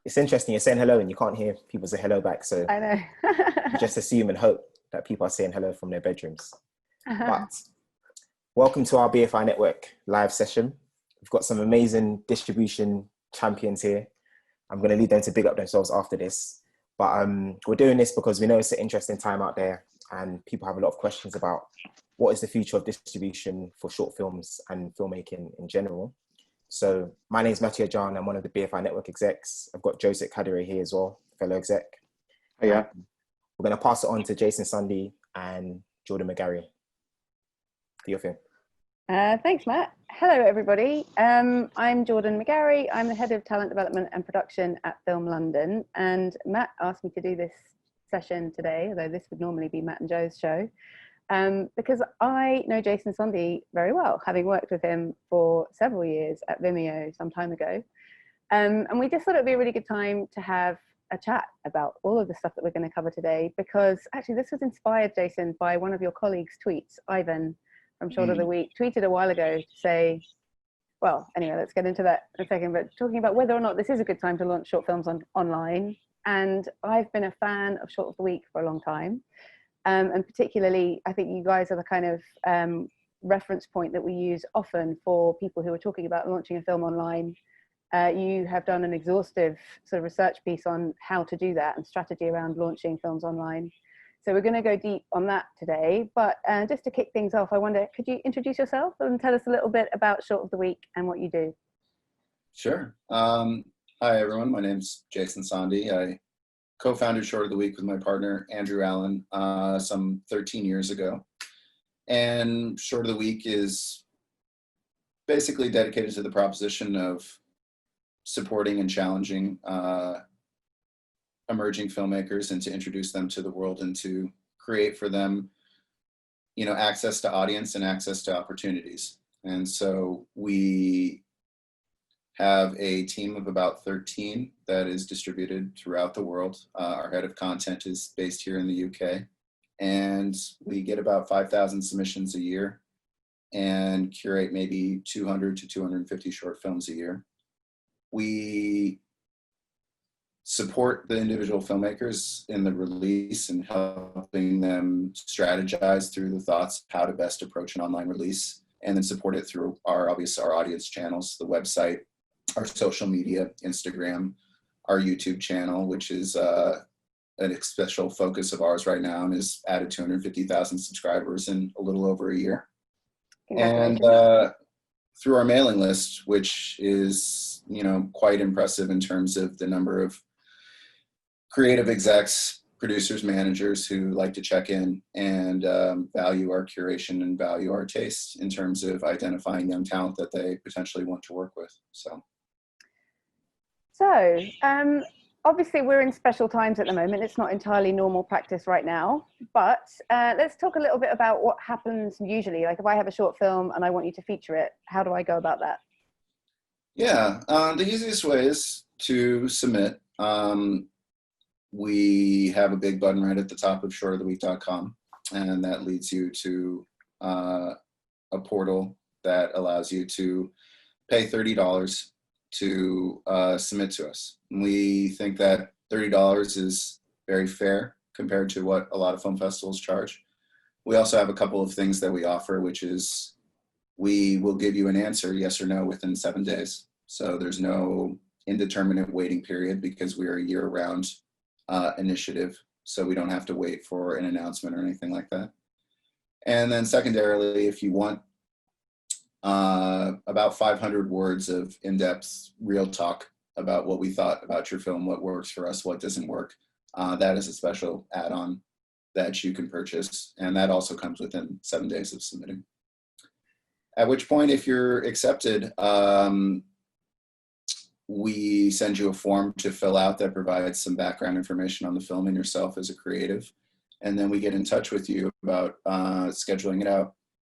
It's interesting. You're saying hello and you can't hear people say hello back. So I you know. just assume and hope that people are saying hello from their bedrooms. But welcome to our BFI Network live session. We've got some amazing distribution champions here. I'm going to leave them to big up themselves after this. But we're doing this because we know it's an interesting time out there and people have a lot of questions about what is the future of distribution for short films and filmmaking in general. So my name is Matthew John. I'm one of the BFI Network execs. I've got Joseph Kadiri here as well, fellow exec. Yeah. We're going to pass it on to Jason Sondhi and Jordan McGarry. Do your thing. Thanks, Matt. Hello, everybody. I'm Jordan McGarry. I'm the head of talent development and production at Film London. And Matt asked me to do this session today, although this would normally be Matt and Joe's show, because I know Jason Sondhi very well, having worked with him for several years at Vimeo some time ago. And we just thought it would be a really good time to have a chat about all of the stuff that we're going to cover today, because actually this was inspired, Jason, by one of your colleagues' tweets. Ivan from Short of the Week tweeted a while ago to say, well, anyway, let's get into that in a second, but talking about whether or not this is a good time to launch short films online. And I've been a fan of Short of the Week for a long time. And particularly, I think you guys are the kind of reference point that we use often for people who are talking about launching a film online. You have done an exhaustive sort of research piece on how to do that and strategy around launching films online. So we're going to go deep on that today. But just to kick things off, I wonder, could you introduce yourself and tell us a little bit about Short of the Week and what you do? Sure. Hi, everyone. My name's Jason Sondhi. I co-founded Short of the Week with my partner, Andrew Allen, some 13 years ago. And Short of the Week is basically dedicated to the proposition of supporting and challenging emerging filmmakers and to introduce them to the world and to create for them, you know, access to audience and access to opportunities. And so we have a team of about 13 that is distributed throughout the world. Our head of content is based here in the UK, and we get about 5,000 submissions a year and curate maybe 200 to 250 short films a year. We support the individual filmmakers in the release and helping them strategize through the thoughts of how to best approach an online release, and then support it through our audience channels, the website, our social media, Instagram, our YouTube channel, which is a special focus of ours right now and has added 250,000 subscribers in a little over a year. And through our mailing list, which is, you know, quite impressive in terms of the number of creative execs, producers, managers who like to check in and value our curation and value our taste in terms of identifying young talent that they potentially want to work with. So obviously we're in special times at the moment. It's not entirely normal practice right now, but let's talk a little bit about what happens usually. Like if I have a short film and I want you to feature it, how do I go about that? Yeah, the easiest way is to submit. We have a big button right at the top of shortoftheweek.com, and that leads you to a portal that allows you to pay $30 to submit to us. We think that $30 is very fair compared to what a lot of film festivals charge. We also have a couple of things that we offer, which is we will give you an answer, yes or no, within 7 days. So there's no indeterminate waiting period because we're a year-round initiative, so we don't have to wait for an announcement or anything like that. And then secondarily, if you want about 500 words of in-depth real talk about what we thought about your film, what works for us, what doesn't work, that is a special add-on that you can purchase, and that also comes within 7 days of submitting. At which point, if you're accepted, we send you a form to fill out that provides some background information on the film and yourself as a creative. And then we get in touch with you about scheduling it out.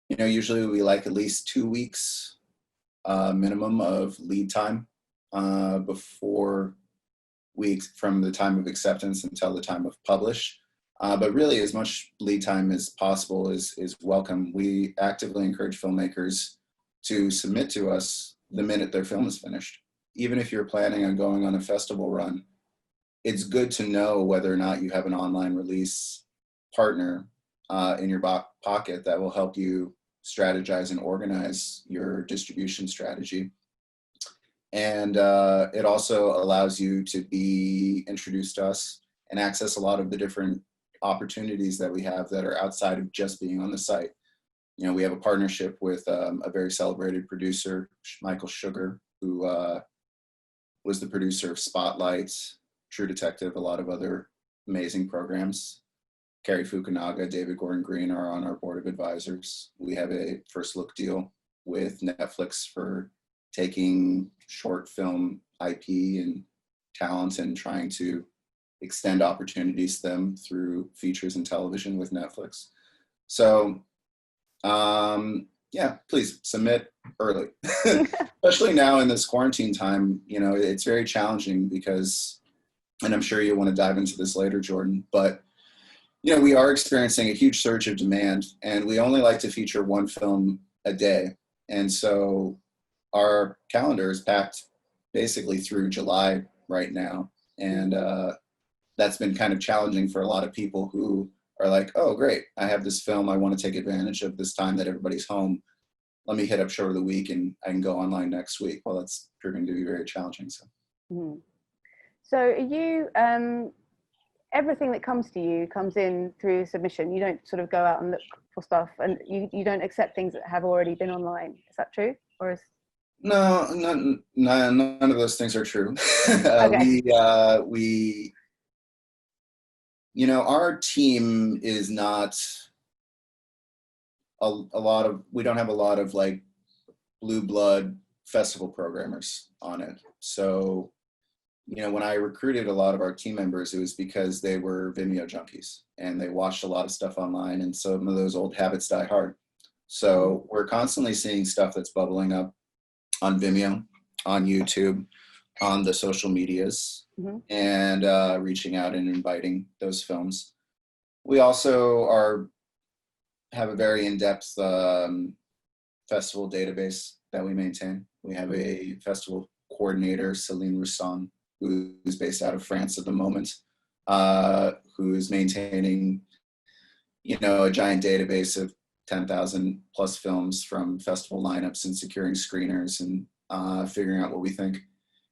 You know, usually we like at least 2 weeks minimum of lead time before from the time of acceptance until the time of publish. But really as much lead time as possible is welcome. We actively encourage filmmakers to submit to us the minute their film is finished. even if you're planning on going on a festival run, it's good to know whether or not you have an online release partner in your pocket that will help you strategize and organize your distribution strategy. And it also allows you to be introduced to us and access a lot of the different opportunities that we have that are outside of just being on the site. You know, we have a partnership with a very celebrated producer, Michael Sugar, who was the producer of Spotlight, True Detective, a lot of other amazing programs. Cary Fukunaga, David Gordon Green are on our board of advisors. We have a first look deal with Netflix for taking short film IP and talent and trying to extend opportunities to them through features and television with Netflix. So yeah, please submit early. Especially now in this quarantine time, you know, it's very challenging because, and I'm sure you'll want to dive into this later, Jordan, but you know, we are experiencing a huge surge of demand, and we only like to feature one film a day. And so our calendar is packed basically through July right now. And that's been kind of challenging for a lot of people who are like, oh, great, I have this film. I want to take advantage of this time that everybody's home. Let me hit up Show of the Week and I can go online next week. Well, that's proving to be very challenging. So, So are you, everything that comes to you comes in through submission. You don't sort of go out and look for stuff, and you don't accept things that have already been online. Is that true? Or is... No, none of those things are true. Okay. We, you know, our team is not a lot of, we don't have a lot of like blue blood festival programmers on it. So, you know, when I recruited a lot of our team members, it was because they were Vimeo junkies and they watched a lot of stuff online, and some of those old habits die hard. So we're constantly seeing stuff that's bubbling up on Vimeo, on YouTube, on the social medias, and reaching out and inviting those films. We also have a very in-depth festival database that we maintain. We have a festival coordinator, Celine Rousson, who is based out of France at the moment, who is maintaining, you know, a giant database of 10,000 plus films from festival lineups and securing screeners and figuring out what we think.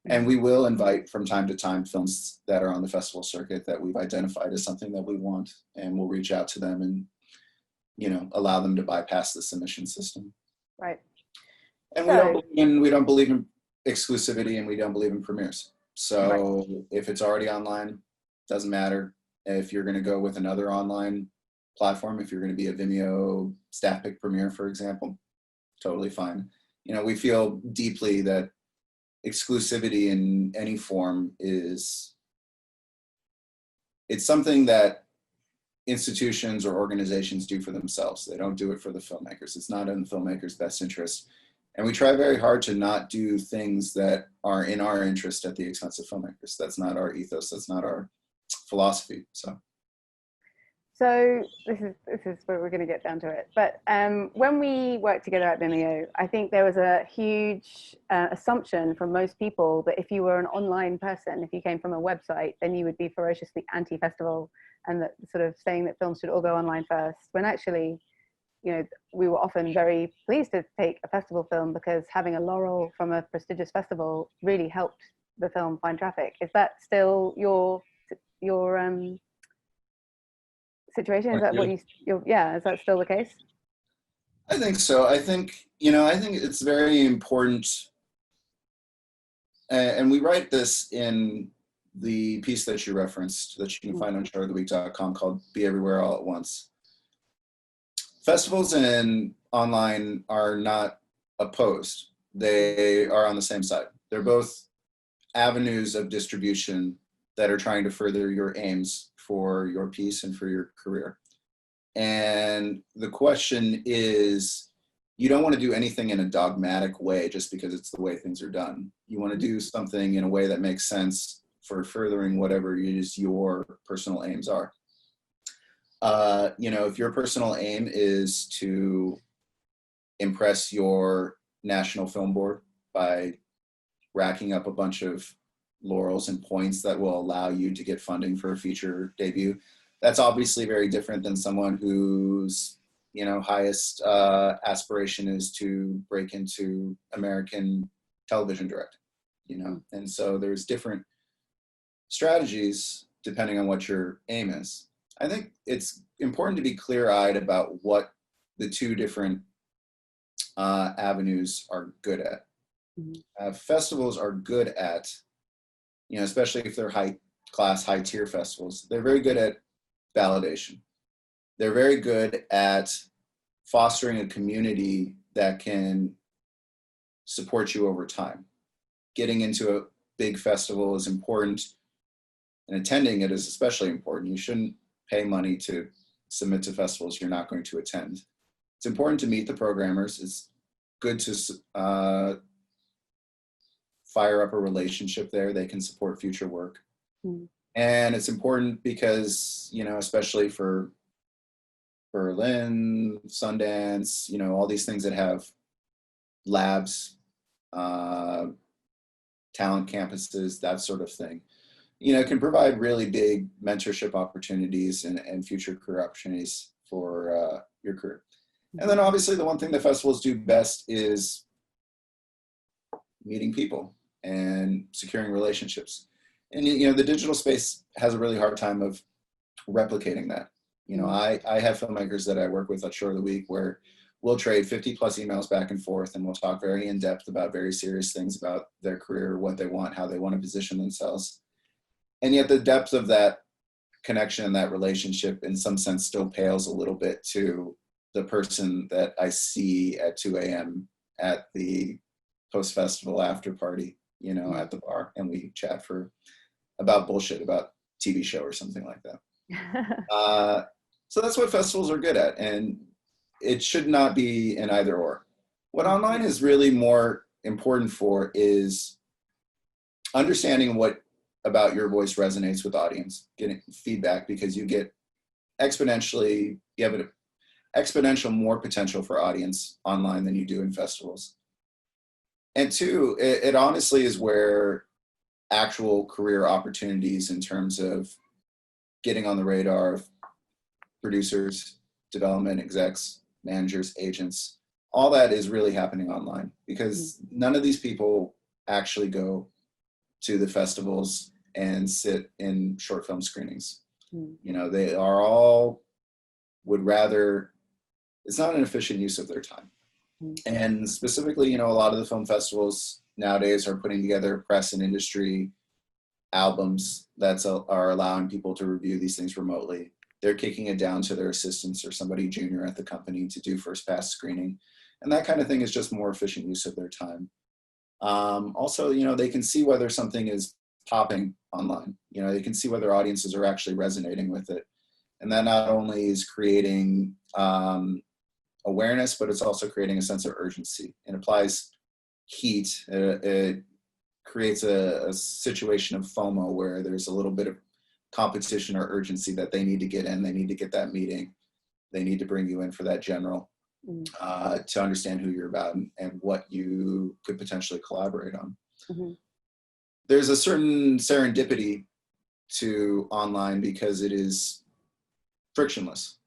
And we will invite from time to time films that are on the festival circuit that we've identified as something that we want, and we'll reach out to them and, you know, allow them to bypass the submission system. Right. And we don't believe in exclusivity, and we don't believe in premieres. So if it's already online, doesn't matter. If you're going to go with another online platform, if you're going to be a Vimeo staff pick premiere, for example, totally fine. You know, we feel deeply that exclusivity in any form it's something that institutions or organizations do for themselves. They don't do it for the filmmakers. It's not in the filmmakers' best interest. And we try very hard to not do things that are in our interest at the expense of filmmakers. That's not our ethos. That's not our philosophy. So this is where we're going to get down to it. But when we worked together at Vimeo, I think there was a huge assumption from most people that if you were an online person, if you came from a website, then you would be ferociously anti-festival, and that sort of saying that films should all go online first, when actually, you know, we were often very pleased to take a festival film because having a laurel from a prestigious festival really helped the film find traffic. Is that still your situation? Is that what is that still the case? I think so. I think it's very important, and we write this in the piece that you referenced that you can find on showoftheweek.com called Be Everywhere All at Once. Festivals and online are not opposed. They are on the same side. They're both avenues of distribution that are trying to further your aims for your piece and for your career. And the question is, you don't want to do anything in a dogmatic way just because it's the way things are done. You want to do something in a way that makes sense for furthering whatever it is your personal aims are. You know, if your personal aim is to impress your national film board by racking up a bunch of laurels and points that will allow you to get funding for a feature debut. That's obviously very different than someone whose, you know, highest aspiration is to break into American television directing, you know? And so there's different strategies depending on what your aim is. I think it's important to be clear-eyed about what the two different avenues are good at. Festivals are good at, you know, especially if they're high-class, high-tier festivals, they're very good at validation. They're very good at fostering a community that can support you over time. Getting into a big festival is important, and attending it is especially important. You shouldn't pay money to submit to festivals you're not going to attend. It's important to meet the programmers. It's good to fire up a relationship there. They can support future work. And it's important because, you know, especially for Berlin, Sundance, you know, all these things that have labs, talent campuses, that sort of thing, you know, can provide really big mentorship opportunities and future career opportunities for your career. And then obviously the one thing that festivals do best is meeting people and securing relationships. And, you know, the digital space has a really hard time of replicating that. You know, I have filmmakers that I work with at Short of the Week where we'll trade 50 plus emails back and forth, and we'll talk very in depth about very serious things about their career, what they want, how they want to position themselves. And yet the depth of that connection and that relationship in some sense still pales a little bit to the person that I see at 2 a.m. at the post-festival after party, you know, at the bar, and we chat about bullshit, about TV show or something like that. So that's what festivals are good at, and it should not be an either or. What online is really more important for is understanding what about your voice resonates with audience, getting feedback, because you have an exponential more potential for audience online than you do in festivals. And two, it honestly is where actual career opportunities in terms of getting on the radar of producers, development execs, managers, agents, all that is really happening online, because none of these people actually go to the festivals and sit in short film screenings. You know, they are all would rather, it's not an efficient use of their time. And specifically, you know, a lot of the film festivals nowadays are putting together press and industry albums that are allowing people to review these things remotely. They're kicking it down to their assistants or somebody junior at the company to do first pass screening. And that kind of thing is just more efficient use of their time. Also, you know, they can see whether something is popping online. You know, they can see whether audiences are actually resonating with it. And that not only is creating awareness, but it's also creating a sense of urgency. It applies heat. It creates a situation of FOMO where there's a little bit of competition or urgency that they need to get in. They need to get that meeting. They need to bring you in for that general to understand who you're about and what you could potentially collaborate on. There's a certain serendipity to online because it is frictionless,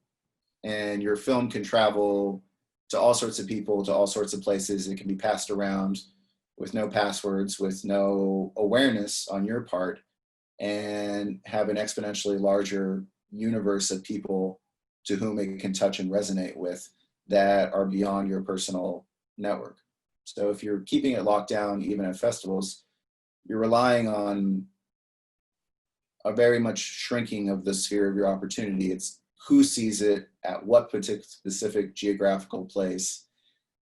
and your film can travel to all sorts of people, to all sorts of places. It can be passed around with no passwords, with no awareness on your part, and have an exponentially larger universe of people to whom it can touch and resonate with that are beyond your personal network. So if you're keeping it locked down, even at festivals, you're relying on a very much shrinking of the sphere of your opportunity. It's who sees it at what particular specific geographical place.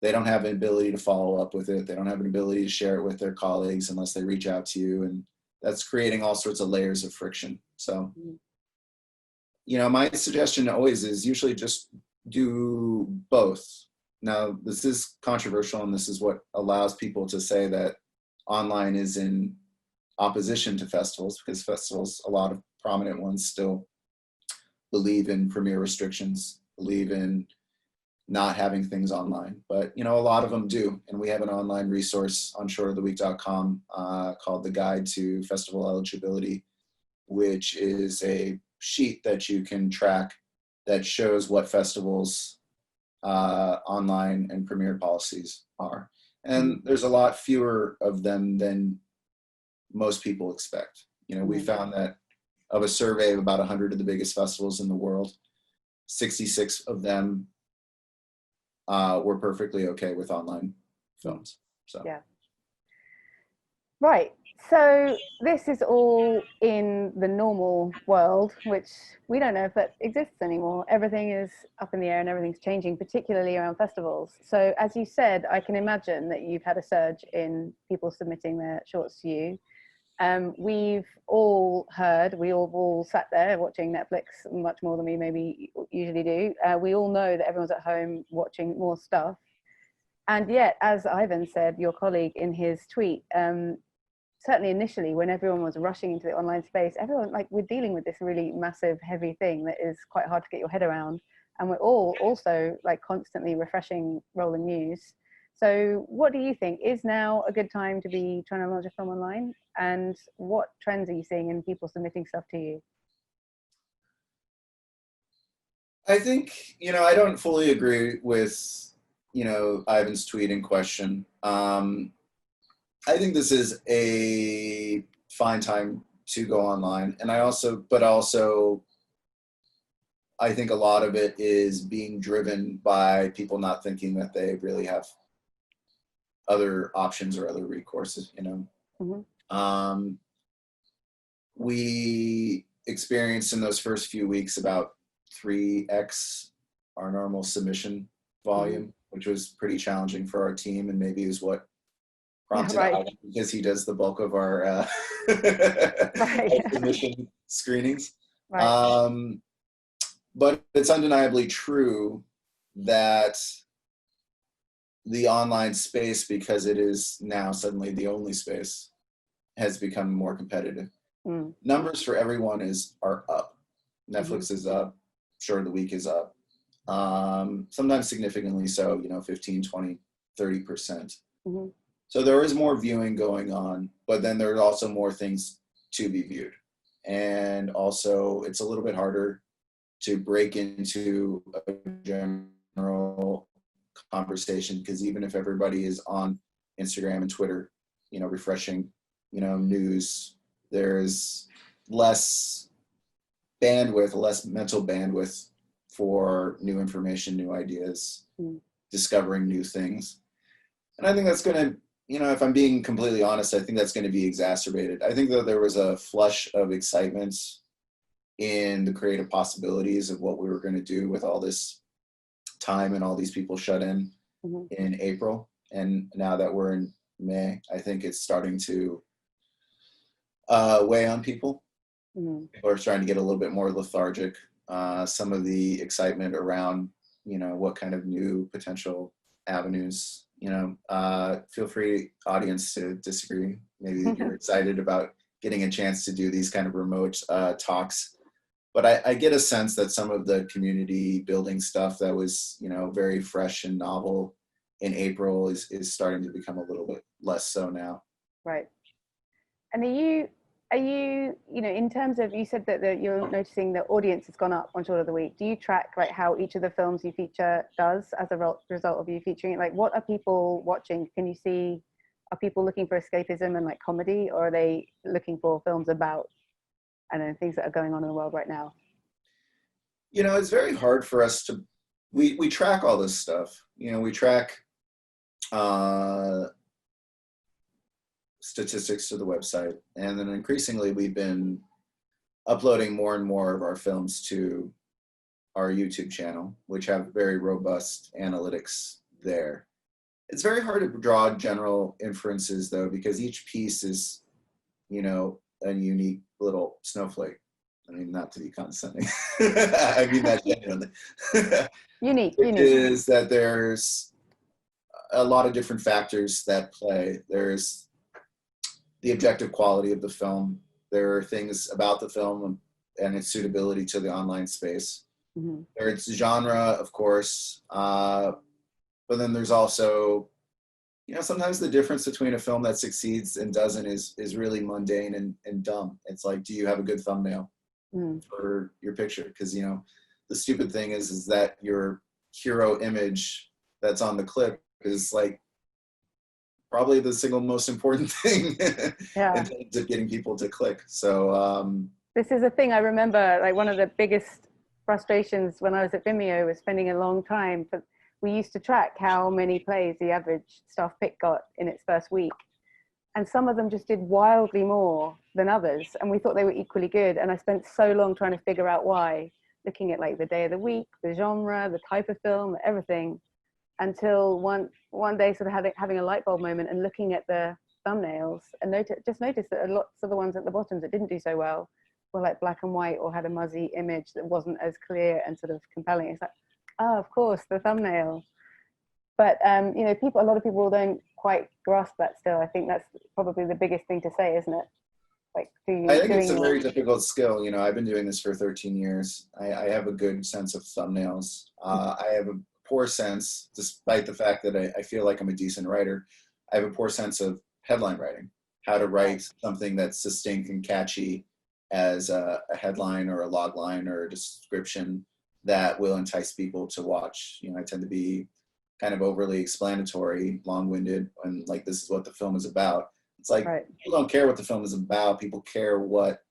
They don't have an ability to follow up with it. They don't have an ability to share it with their colleagues unless they reach out to you. And that's creating all sorts of layers of friction. So, you know, my suggestion always is usually just do both. Now, this is controversial, and this is what allows people to say that online is in opposition to festivals, because festivals, a lot of prominent ones, still believe in premiere restrictions, believe in not having things online, but a lot of them do. And we have an online resource on shortoftheweek.com called The Guide to Festival Eligibility, which is a sheet that you can track that shows what festivals online and premiere policies are. And there's a lot fewer of them than most people expect. We found that of a survey of about 100 of the biggest festivals in the world, 66 of them were perfectly okay with online films. So yeah. Right. So this is all in the normal world, which we don't know if that exists anymore. Everything is up in the air and everything's changing, particularly around festivals. So as you said, I can imagine that you've had a surge in people submitting their shorts to you. We've all heard, we all sat there watching Netflix much more than we maybe usually do. We all know that everyone's at home watching more stuff. And yet, as Ivan said, your colleague, in his tweet, certainly initially when everyone was rushing into the online space, everyone, like, we're dealing with this really massive, heavy thing that is quite hard to get your head around. And we're all also like constantly refreshing rolling news. So what do you think? Is now a good time to be trying to launch a film online? And what trends are you seeing in people submitting stuff to you? I think, I don't fully agree with, Ivan's tweet in question. I think this is a fine time to go online. And I think a lot of it is being driven by people not thinking that they really have other options or other recourses, We experienced in those first few weeks about 3x our normal submission volume, which was pretty challenging for our team, and maybe is what prompted Ivan, because he does the bulk of our submission screenings. Right. But it's undeniably true that the online space, because it is now suddenly the only space, has become more competitive. Numbers for everyone are up. Netflix is up, Short of the Week is up. Sometimes significantly so, 15, 20, 30%. So there is more viewing going on, but then there are also more things to be viewed. And also it's a little bit harder to break into a general conversation, because even if everybody is on Instagram and Twitter, refreshing, news, there's less mental bandwidth for new information, new ideas, discovering new things. And I think that's going to, if I'm being completely honest, I think that's going to be exacerbated. I think that there was a flush of excitement in the creative possibilities of what we were going to do with all this time and all these people shut in April. And now that we're in May, I think it's starting to weigh on people. People are starting to get a little bit more lethargic. Some of the excitement around, what kind of new potential avenues, feel free, audience, to disagree. Maybe you're excited about getting a chance to do these kind of remote talks. But I get a sense that some of the community building stuff that was, very fresh and novel in April is starting to become a little bit less so now. Right. And are you, in terms of, you said that you're noticing the audience has gone up on Short of the Week. Do you track like how each of the films you feature does as a result of you featuring it? Like, what are people watching? Can you see, are people looking for escapism and like comedy, or are they looking for films about, I don't know, things that are going on in the world right now? It's very hard for us to, we track all this stuff. We track statistics to the website, and then increasingly we've been uploading more and more of our films to our YouTube channel, which have very robust analytics there. It's very hard to draw general inferences, though, because each piece is, a unique little snowflake. I mean, not to be condescending. I mean that genuinely. Unique. Is that there's a lot of different factors that play. There's the objective quality of the film. There are things about the film and its suitability to the online space. Mm-hmm. There's genre, of course, but then there's also, sometimes the difference between a film that succeeds and doesn't is really mundane and dumb. It's like, do you have a good thumbnail for your picture? Because, the stupid thing is that your hero image that's on the clip is like probably the single most important thing in terms of getting people to click. So this is a thing I remember, like one of the biggest frustrations when I was at Vimeo was spending a long time, but we used to track how many plays the average staff pick got in its first week. And some of them just did wildly more than others. And we thought they were equally good. And I spent so long trying to figure out why, looking at like the day of the week, the genre, the type of film, everything, until one day sort of having a light bulb moment and looking at the thumbnails and noticed that lots of the ones at the bottom that didn't do so well were like black and white or had a muzzy image that wasn't as clear and sort of compelling. It's like, oh, of course, the thumbnail. But a lot of people don't quite grasp that still. I think that's probably the biggest thing to say, isn't it? Like, I think it's a very difficult skill. I've been doing this for 13 years. I have a good sense of thumbnails. I have a poor sense, despite the fact that I feel like I'm a decent writer, I have a poor sense of headline writing, how to write something that's succinct and catchy as a headline or a log line or a description that will entice people to watch. I tend to be kind of overly explanatory, long-winded, and like, this is what the film is about. It's like, people don't care what the film is about. People care what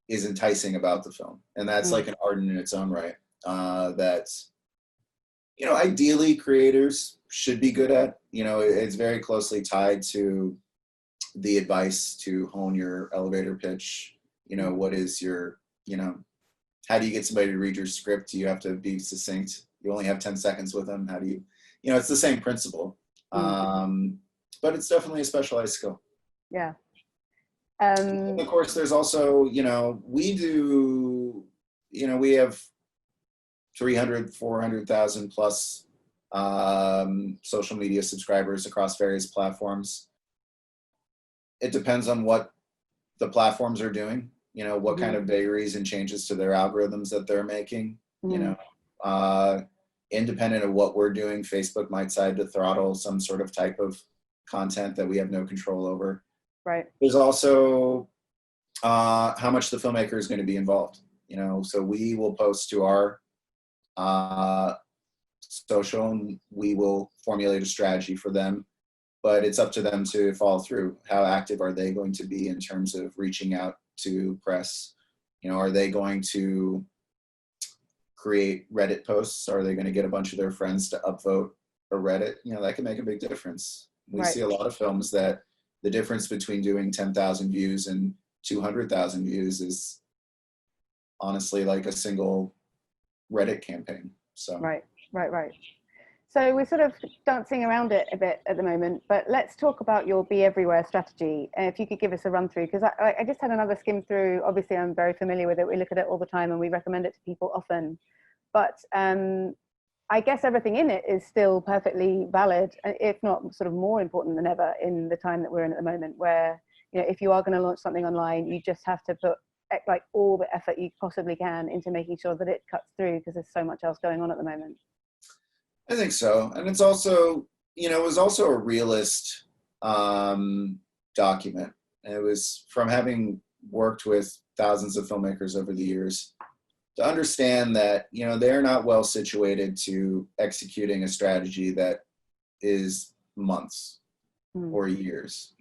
is enticing about the film. And that's like an art in its own right. That's, ideally creators should be good at. It's very closely tied to the advice to hone your elevator pitch. What is your, how do you get somebody to read your script? Do you have to be succinct? You only have 10 seconds with them. How do you, it's the same principle. But it's definitely a specialized skill. Yeah. And of course, there's also, we have 300, 400,000 plus social media subscribers across various platforms. It depends on what the platforms are doing, what kind of vagaries and changes to their algorithms that they're making, independent of what we're doing. Facebook might decide to throttle some sort of type of content that we have no control over. Right. There's also how much the filmmaker is going to be involved. So we will post to our social, and we will formulate a strategy for them, but it's up to them to follow through. How active are they going to be in terms of reaching out to press? Are they going to create Reddit posts? Are they going to get a bunch of their friends to upvote a Reddit? That can make a big difference. We see a lot of films that the difference between doing 10,000 views and 200,000 views is honestly like a single Reddit campaign. So right. So we're sort of dancing around it a bit at the moment, but let's talk about your Be Everywhere strategy. If you could give us a run through, because I just had another skim through. Obviously, I'm very familiar with it. We look at it all the time and we recommend it to people often. But I guess everything in it is still perfectly valid, if not sort of more important than ever in the time that we're in at the moment, where, if you are going to launch something online, you just have to put like all the effort you possibly can into making sure that it cuts through, because there's so much else going on at the moment. I think so. And it's also, it was also a realist document. And it was from having worked with thousands of filmmakers over the years to understand that, they're not well situated to executing a strategy that is months or years,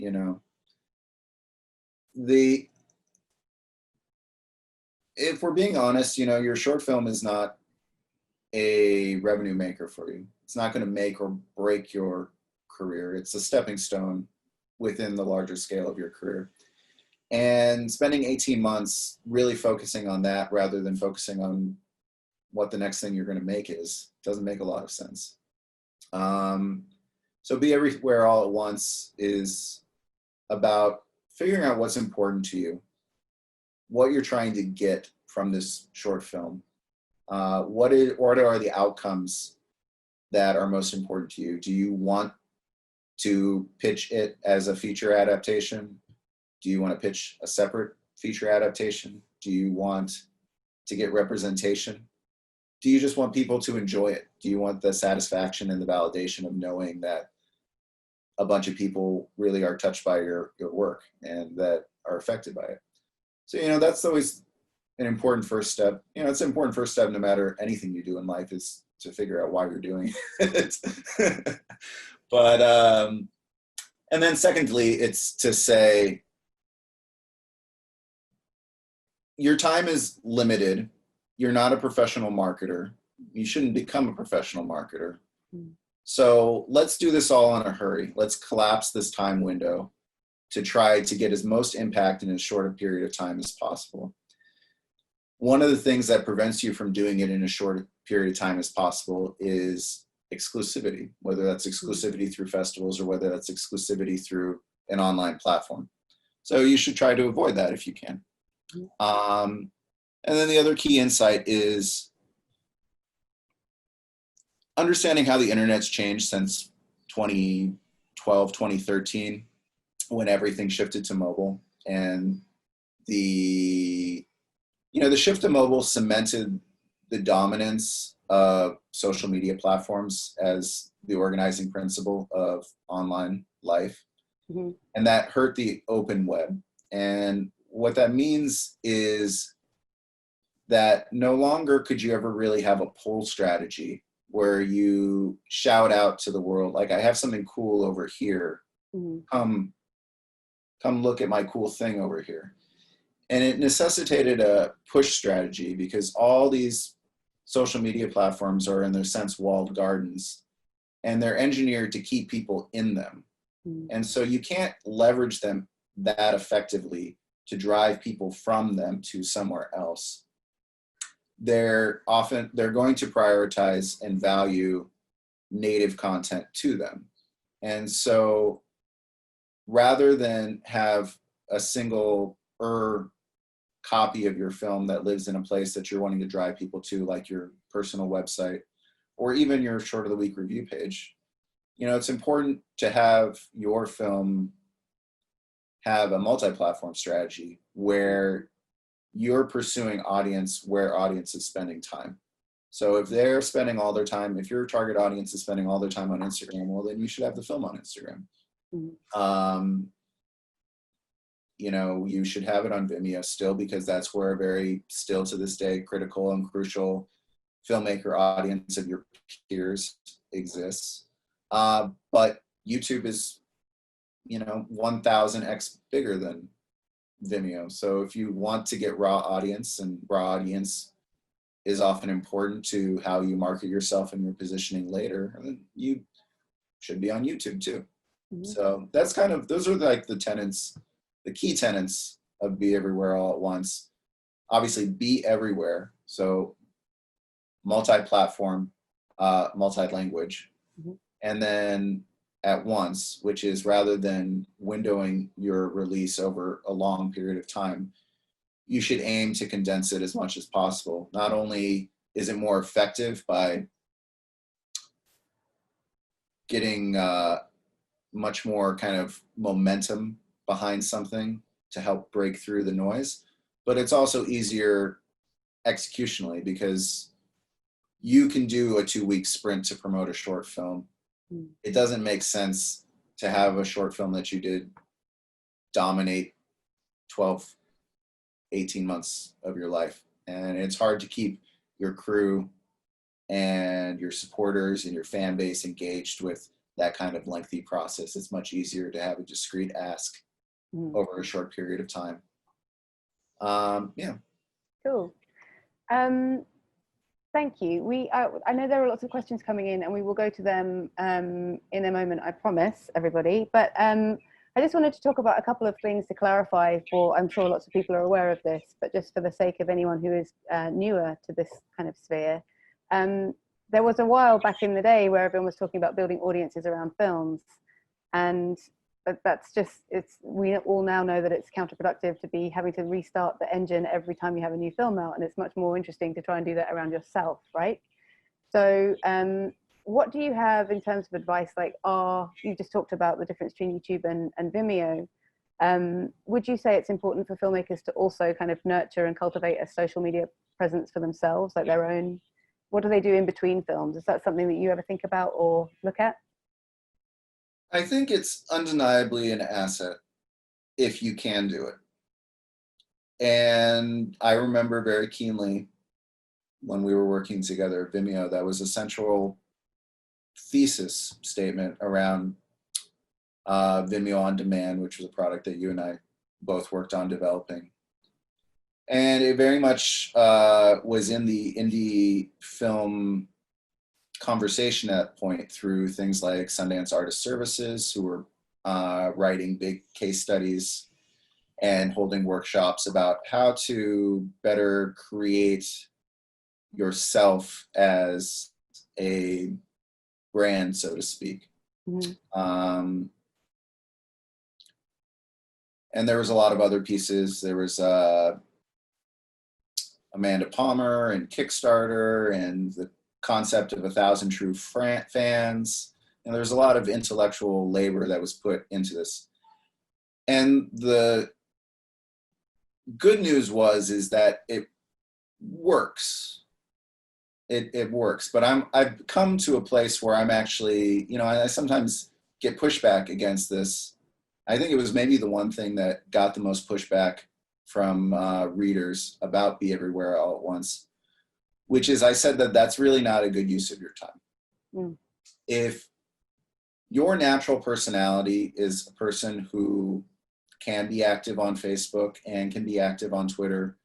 if we're being honest, your short film is not a revenue maker for you. It's not going to make or break your career. It's a stepping stone within the larger scale of your career. And spending 18 months really focusing on that rather than focusing on what the next thing you're going to make doesn't make a lot of sense. So Be Everywhere All at Once is about figuring out what's important to you, what you're trying to get from this short film. What are the outcomes that are most important to you? Do you want to pitch it as a feature adaptation? Do you want to pitch a separate feature adaptation? Do you want to get representation do you just want people to enjoy it? Do you want the satisfaction and the validation of knowing that a bunch of people really are touched by your work and that are affected by it? So, you know, that's always an important first step. You know, it's an important first step no matter anything you do in life, is to figure out why you're doing it. But, and then secondly, it's to say, your time is limited. You're not a professional marketer. You shouldn't become a professional marketer. So let's do this all in a hurry. Let's collapse this time window to try to get as most impact in as short a period of time as possible. One of the things that prevents you from doing it in a short period of time as possible is exclusivity, whether that's exclusivity through festivals or whether that's exclusivity through an online platform. So you should try to avoid that if you can. And then the other key insight is understanding how the internet's changed since 2012, 2013, when everything shifted to mobile. And the shift to mobile cemented the dominance of social media platforms as the organizing principle of online life. And that hurt the open web. And what that means is that no longer could you ever really have a pull strategy where you shout out to the world, like, I have something cool over here. Come look at my cool thing over here. And it necessitated a push strategy because all these social media platforms are, in their sense, walled gardens, and they're engineered to keep people in them. And so you can't leverage them that effectively to drive people from them to somewhere else. They're going to prioritize and value native content to them. And so rather than have a single copy of your film that lives in a place that you're wanting to drive people to, like your personal website or even your short of the week review page, you know, it's important to have your film have a multi-platform strategy where you're pursuing audience where audience is spending time. So if they're spending all their time, if your target audience is spending all their time on Instagram, well, then you should have the film on Instagram. You know, you should have it on Vimeo still, because that's where a very, still to this day, critical and crucial filmmaker audience of your peers exists. But YouTube is, you know, 1000x bigger than Vimeo. So if you want to get raw audience, and raw audience is often important to how you market yourself and your positioning later, then you should be on YouTube too. So that's kind of, those are like the tenets, the key tenets of Be Everywhere All at Once. Obviously, be everywhere. So multi-platform, multi-language, and then at once, which is rather than windowing your release over a long period of time, you should aim to condense it as much as possible. Not only is it more effective by getting much more kind of momentum behind something to help break through the noise, but it's also easier executionally, because you can do a 2-week sprint to promote a short film. It doesn't make sense to have a short film that you did dominate 12, 18 months of your life. And it's hard to keep your crew and your supporters and your fan base engaged with that kind of lengthy process. It's much easier to have a discrete ask over a short period of time. Yeah. Cool. Thank you. I know there are lots of questions coming in, and we will go to them in a moment, I promise, everybody. But I just wanted to talk about a couple of things to clarify, for I'm sure lots of people are aware of this, but just for the sake of anyone who is newer to this kind of sphere. There was a while back in the day where everyone was talking about building audiences around films, and that's just, we all now know that it's counterproductive to be having to restart the engine every time you have a new film out, and it's much more interesting to try and do that around yourself, right? So what do you have in terms of advice? Like, you just talked about the difference between YouTube and Vimeo. Would you say it's important for filmmakers to also kind of nurture and cultivate a social media presence for themselves, like their own what do they do in between films? Is that something that you ever think about or look at? I think it's undeniably an asset if you can do it. And I remember very keenly when we were working together at Vimeo, that was a central thesis statement around Vimeo On Demand, which was a product that you and I both worked on developing. And it very much was in the indie film conversation at that point through things like Sundance Artist Services, who were writing big case studies and holding workshops about how to better create yourself as a brand, so to speak. Mm-hmm. And there was a lot of other pieces. There was Amanda Palmer and Kickstarter and the concept of 1,000 True Fans. And there's a lot of intellectual labor that was put into this. And the good news is that it works. It works. But I've come to a place where I'm actually, I sometimes get pushback against this. I think it was maybe the one thing that got the most pushback from readers about Be Everywhere All at Once, which is I said that that's really not a good use of your time. Mm. If your natural personality is a person who can be active on Facebook and can be active on Twitter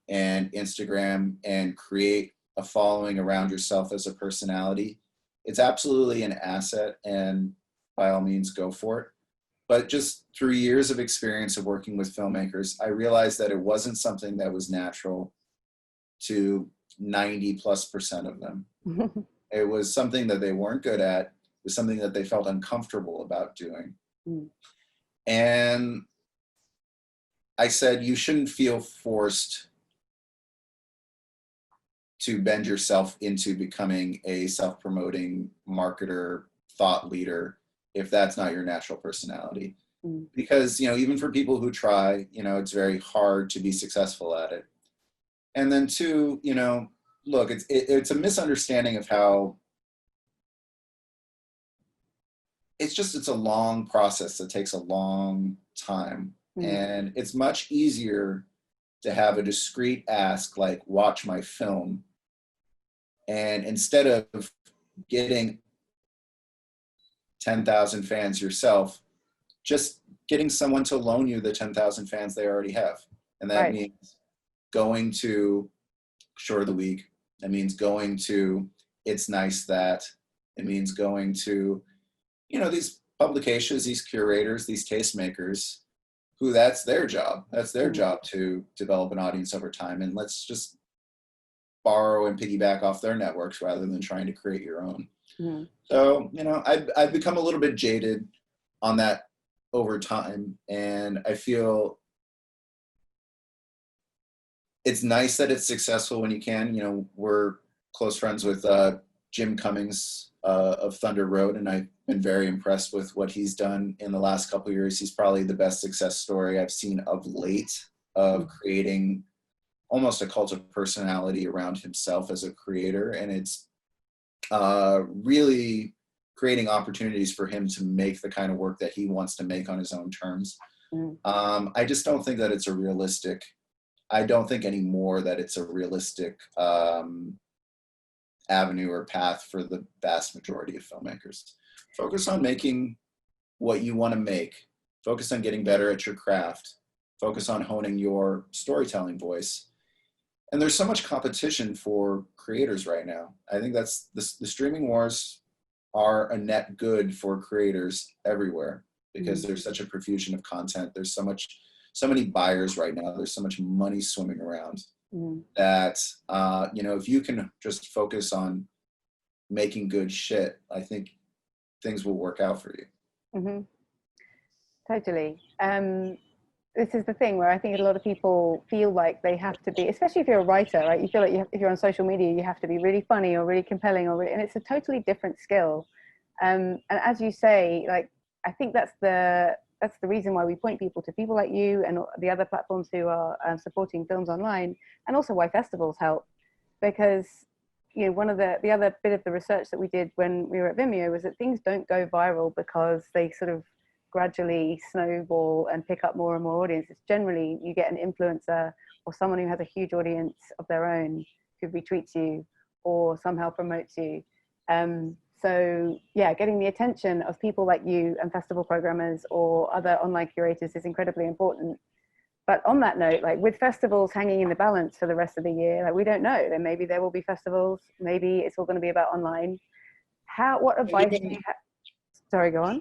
and Instagram and create a following around yourself as a personality, it's absolutely an asset, and by all means go for it. But just through years of experience of working with filmmakers, I realized that it wasn't something that was natural to 90+% of them. It was something that they weren't good at. It was something that they felt uncomfortable about doing. Mm. And I said, you shouldn't feel forced to bend yourself into becoming a self-promoting marketer, thought leader, if that's not your natural personality. Mm. Because, even for people who try, it's very hard to be successful at it. And then two, look, it's a misunderstanding of how it's a long process that takes a long time. Mm. And it's much easier to have a discreet ask like, watch my film. And instead of getting 10,000 fans yourself, just getting someone to loan you the 10,000 fans they already have. And that means going to Short of the Week. That means going to It's Nice That. It means going to, these publications, these curators, these tastemakers, who that's their job. That's their job to develop an audience over time. And let's just borrow and piggyback off their networks rather than trying to create your own. Mm-hmm. So, I've become a little bit jaded on that over time. And I feel it's nice that it's successful when you can. We're close friends with Jim Cummings of Thunder Road, and I've been very impressed with what he's done in the last couple of years. He's probably the best success story I've seen of late of creating almost a cult of personality around himself as a creator. And it's really creating opportunities for him to make the kind of work that he wants to make on his own terms. Mm. I just don't think that it's a realistic, I don't think anymore that it's a realistic avenue or path for the vast majority of filmmakers. Focus on making what you want to make. Focus on getting better at your craft. Focus on honing your storytelling voice. And there's so much competition for creators right now. I think that's the streaming wars are a net good for creators everywhere because there's such a profusion of content. There's so many buyers right now. There's so much money swimming around that, if you can just focus on making good shit, I think things will work out for you. Mm-hmm. Totally. This is the thing where I think a lot of people feel like they have to be, especially if you're a writer, right? You feel like if you're on social media, you have to be really funny or really compelling, and it's a totally different skill. And as you say, like, I think that's the reason why we point people to people like you and the other platforms who are supporting films online, and also why festivals help, because one of the other bit of the research that we did when we were at Vimeo was that things don't go viral because they sort of gradually snowball and pick up more and more audiences. Generally, you get an influencer or someone who has a huge audience of their own who retweets you or somehow promotes you. So yeah, getting the attention of people like you and festival programmers or other online curators is incredibly important. But on that note, like with festivals hanging in the balance for the rest of the year, like we don't know, then maybe there will be festivals, maybe it's all going to be about online. What advice do you have? Sorry, go on.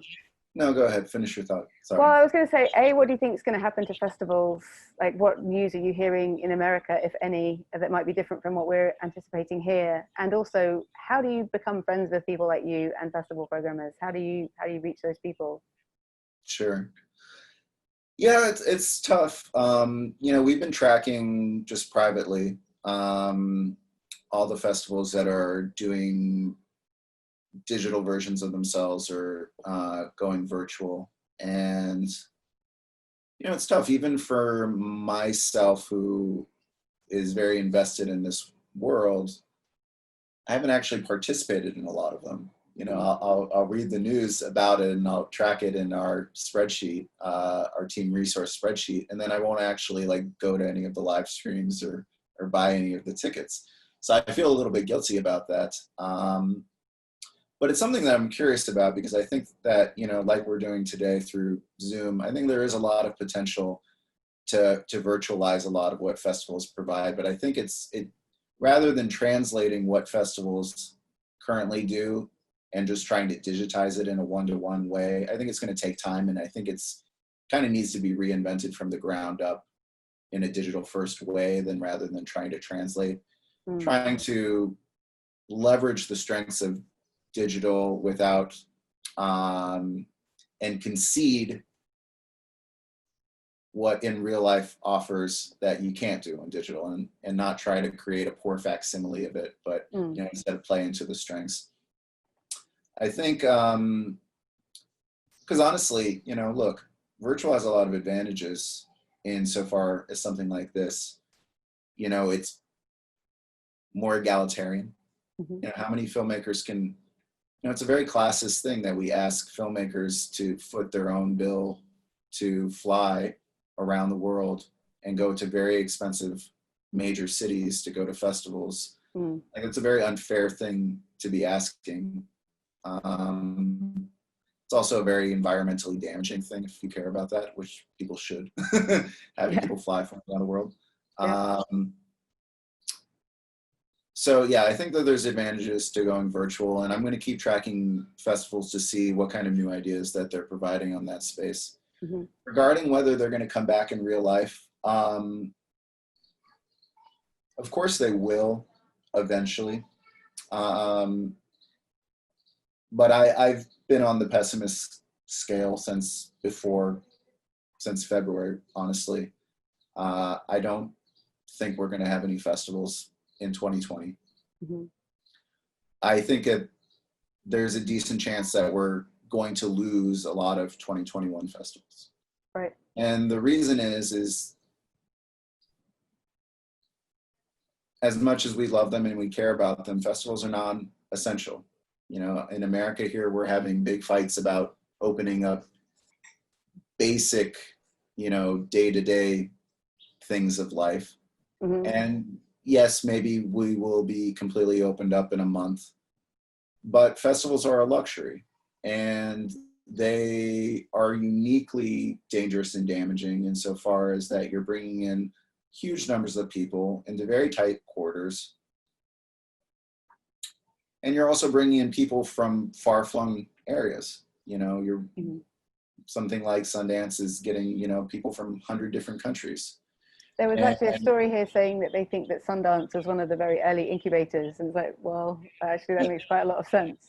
No, go ahead. Finish your thought. Sorry. Well, I was going to say, A, what do you think is going to happen to festivals? Like what news are you hearing in America, if any, that might be different from what we're anticipating here? And also, how do you become friends with people like you and festival programmers? How do you reach those people? Sure. Yeah, it's tough. We've been tracking just privately all the festivals that are doing digital versions of themselves or going virtual. And, it's tough even for myself who is very invested in this world. I haven't actually participated in a lot of them. I'll read the news about it and I'll track it in our spreadsheet, our team resource spreadsheet, and then I won't actually go to any of the live streams or buy any of the tickets. So I feel a little bit guilty about that. But it's something that I'm curious about because I think that, like we're doing today through Zoom, I think there is a lot of potential to virtualize a lot of what festivals provide. But I think it rather than translating what festivals currently do and just trying to digitize it in a one-to-one way, I think it's going to take time. And I think it's kind of needs to be reinvented from the ground up in a digital first way rather than trying to translate, trying to leverage the strengths of digital without and concede what in real life offers that you can't do in digital and not try to create a poor facsimile of it, but instead of play into the strengths. I think because honestly, look, virtual has a lot of advantages insofar as something like this. It's more egalitarian. How many filmmakers can, it's a very classist thing that we ask filmmakers to foot their own bill to fly around the world and go to very expensive major cities to go to festivals. It's a very unfair thing to be asking. It's also a very environmentally damaging thing if you care about that, which people should, having people fly from around the world. So yeah, I think that there's advantages to going virtual, and I'm going to keep tracking festivals to see what kind of new ideas that they're providing on that space. Regarding whether they're going to come back in real life, of course they will eventually. But I've been on the pessimist scale since February, honestly. I don't think we're going to have any festivals in 2020. I think there's a decent chance that we're going to lose a lot of 2021 festivals. Right. And the reason is as much as we love them and we care about them, festivals are non-essential. In America here, we're having big fights about opening up basic, day-to-day things of life. And yes, maybe we will be completely opened up in a month, but festivals are a luxury and they are uniquely dangerous and damaging insofar as that you're bringing in huge numbers of people into very tight quarters. And you're also bringing in people from far-flung areas. You're something like Sundance is getting, people from 100 different countries. There was actually a story here saying that they think that Sundance was one of the very early incubators, and it's like, well, actually that makes quite a lot of sense.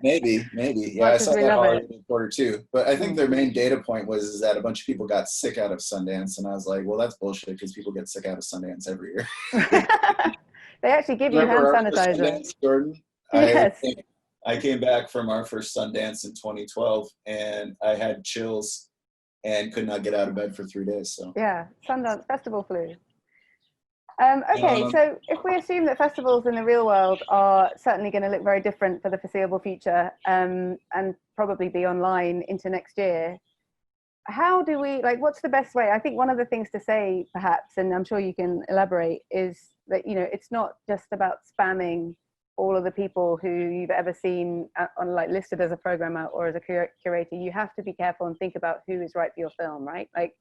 Maybe. Yeah, I saw that Hollywood Reporter too. But I think their main data point was that a bunch of people got sick out of Sundance, and I was like, well, that's bullshit because people get sick out of Sundance every year. They actually give you hand sanitizer. Sundance, Jordan? Yes. I came back from our first Sundance in 2012, and I had chills and could not get out of bed for 3 days. So yeah, Sundance festival flu. Okay, so if we assume that festivals in the real world are certainly going to look very different for the foreseeable future, and probably be online into next year, how do we, like, what's the best way? I think one of the things to say, perhaps, and I'm sure you can elaborate, is that, you know, it's not just about spamming all of the people who you've ever seen on, like, listed as a programmer or as a curator. You have to be careful and think about who is right for your film, right? Like,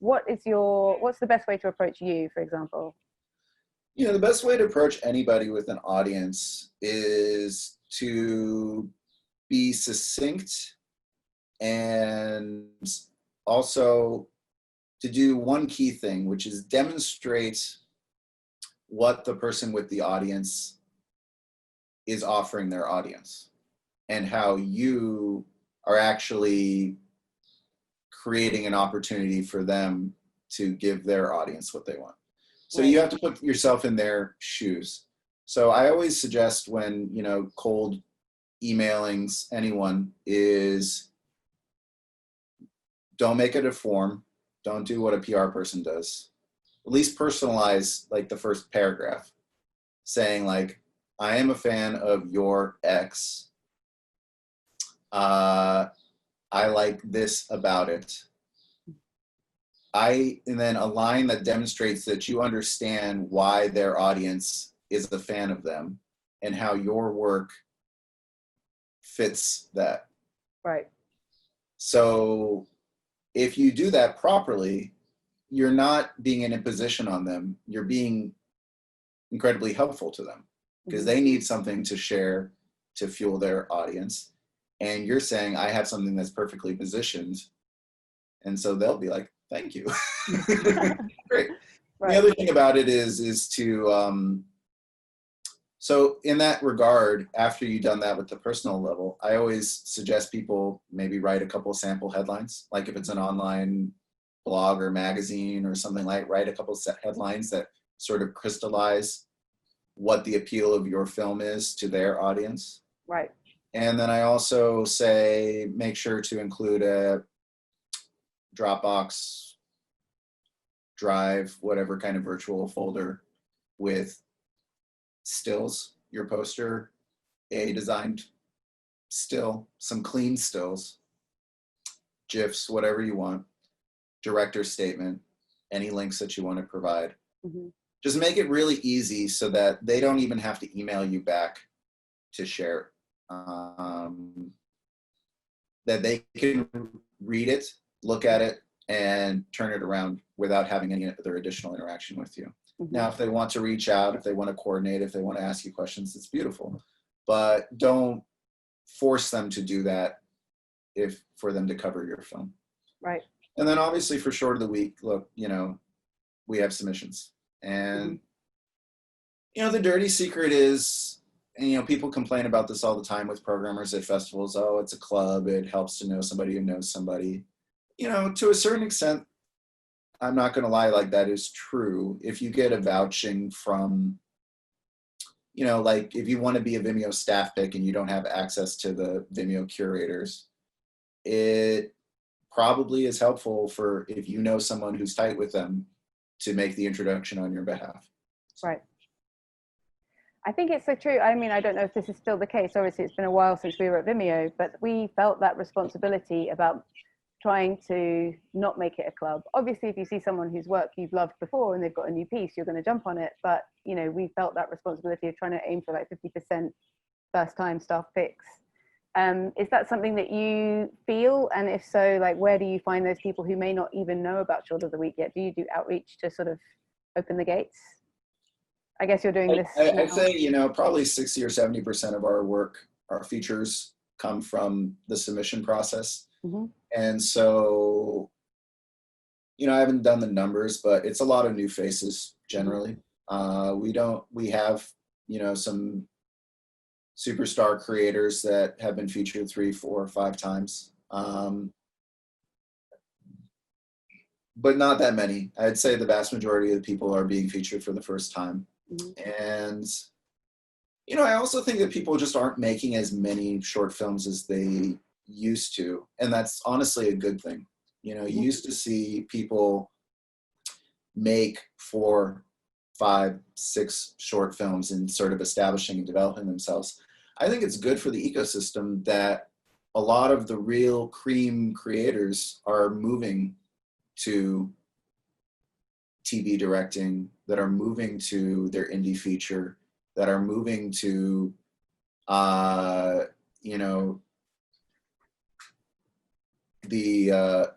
what's the best way to approach you, for example? You know, the best way to approach anybody with an audience is to be succinct, and also to do one key thing, which is demonstrate what the person with the audience is offering their audience, and how you are actually creating an opportunity for them to give their audience what they want. So you have to put yourself in their shoes. So I always suggest, when, you know, cold emailings anyone, is don't make it a form. Don't do what a PR person does. At least personalize, like, the first paragraph, saying, like, I am a fan of your X. I like this about it. And then a line that demonstrates that you understand why their audience is a fan of them and how your work fits that. Right. So if you do that properly, you're not being an imposition on them. You're being incredibly helpful to them, because they need something to share to fuel their audience. And you're saying, I have something that's perfectly positioned. And so they'll be like, thank you. Great. Right. The other thing about it is to, so in that regard, after you've done that with the personal level, I always suggest people maybe write a couple of sample headlines. Like if it's an online blog or magazine or something, like, write a couple of headlines that sort of crystallize what the appeal of your film is to their audience. Right. And then I also say, make sure to include a Dropbox, Drive, whatever kind of virtual folder with stills, your poster, a designed still, some clean stills, GIFs, whatever you want, director's statement, any links that you want to provide. Mm-hmm. Just make it really easy so that they don't even have to email you back to share. That they can read it, look at it, and turn it around without having any other additional interaction with you. Mm-hmm. Now, if they want to reach out, if they want to coordinate, if they want to ask you questions, it's beautiful. But don't force them to do that for them to cover your film. Right. And then obviously for short of the week, look, you know, we have submissions. And, you know, the dirty secret is, and, you know, people complain about this all the time with programmers at festivals. Oh, it's a club. It helps to know somebody who knows somebody. You know, to a certain extent, I'm not going to lie, like, that is true. If you get a vouching from, you know, like, if you want to be a Vimeo staff pick and you don't have access to the Vimeo curators, it probably is helpful for, if you know someone who's tight with them, to make the introduction on your behalf. Right. I think it's so true. I mean, I don't know if this is still the case. Obviously, it's been a while since we were at Vimeo, but we felt that responsibility about trying to not make it a club. Obviously, if you see someone whose work you've loved before and they've got a new piece, you're going to jump on it. But, you know, we felt that responsibility of trying to aim for like 50% first-time staff picks. Is that something that you feel? And if so, like, where do you find those people who may not even know about Short of the Week yet? Do you do outreach to sort of open the gates? I guess you're doing this. I'd say, you know, probably 60 or 70% of our work, our features, come from the submission process. Mm-hmm. And so, you know, I haven't done the numbers, but it's a lot of new faces generally. We have, you know, some superstar creators that have been featured 3, 4, 5 times. But not that many. I'd say the vast majority of the people are being featured for the first time. Mm-hmm. And, you know, I also think that people just aren't making as many short films as they used to. And that's honestly a good thing. You know, you used to see people make 4, 5, 6 short films and sort of establishing and developing themselves. I think it's good for the ecosystem that a lot of the real cream creators are moving to TV directing, that are moving to their indie feature, that are moving to, you know, the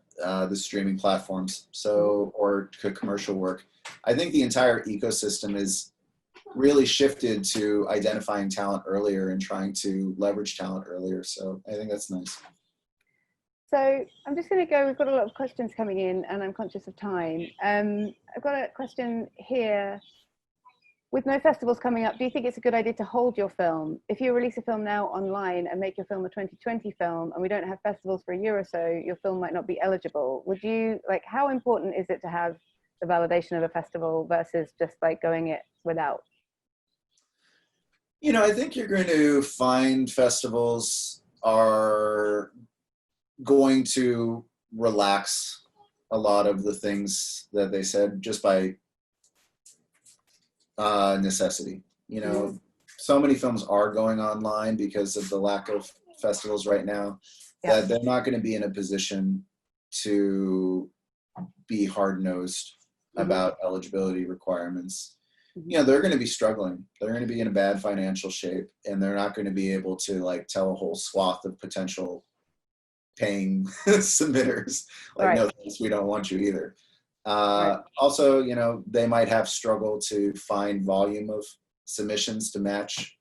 streaming platforms, so, or to commercial work. I think the entire ecosystem is really shifted to identifying talent earlier and trying to leverage talent earlier. So I think that's nice. So I'm just going to go, we've got a lot of questions coming in and I'm conscious of time. I've got a question here. With no festivals coming up, do you think it's a good idea to hold your film? If you release a film now online and make your film a 2020 film and we don't have festivals for a year or so, your film might not be eligible. Would you, like, how important is it to have the validation of a festival versus just like going it without? You know, I think you're going to find festivals are going to relax a lot of the things that they said just by necessity. You know, so many films are going online because of the lack of festivals right now, that they're not going to be in a position to be hard-nosed about eligibility requirements. You know, they're going to be struggling. They're going to be in a bad financial shape, and they're not going to be able to like tell a whole swath of potential paying submitters like, no thanks, we don't want you either. Also, you know, they might have struggled to find volume of submissions to match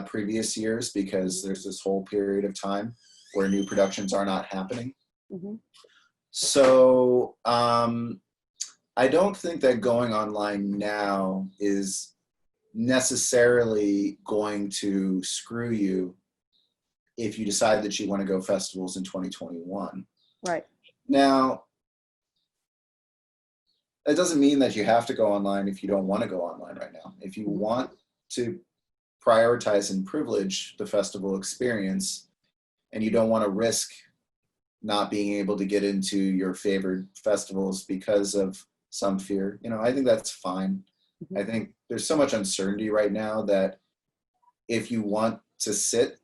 previous years because there's this whole period of time where new productions are not happening. So I don't think that going online now is necessarily going to screw you if you decide that you want to go festivals in 2021. Right. Now, that doesn't mean that you have to go online if you don't want to go online right now. If you want to prioritize and privilege the festival experience and you don't want to risk not being able to get into your favorite festivals because of some fear, you know, I think that's fine. I think there's so much uncertainty right now that if you want to sit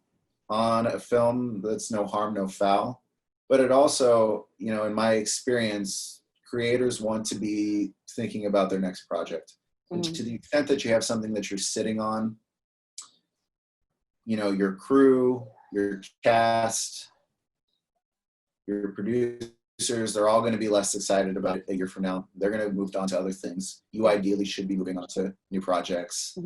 on a film, that's no harm, no foul. But it also, you know, in my experience, creators want to be thinking about their next project. And to the extent that you have something that you're sitting on, you know, your crew, your cast, your producers, they're all going to be less excited about it a year from now. They're going to have moved on to other things. You ideally should be moving on to new projects.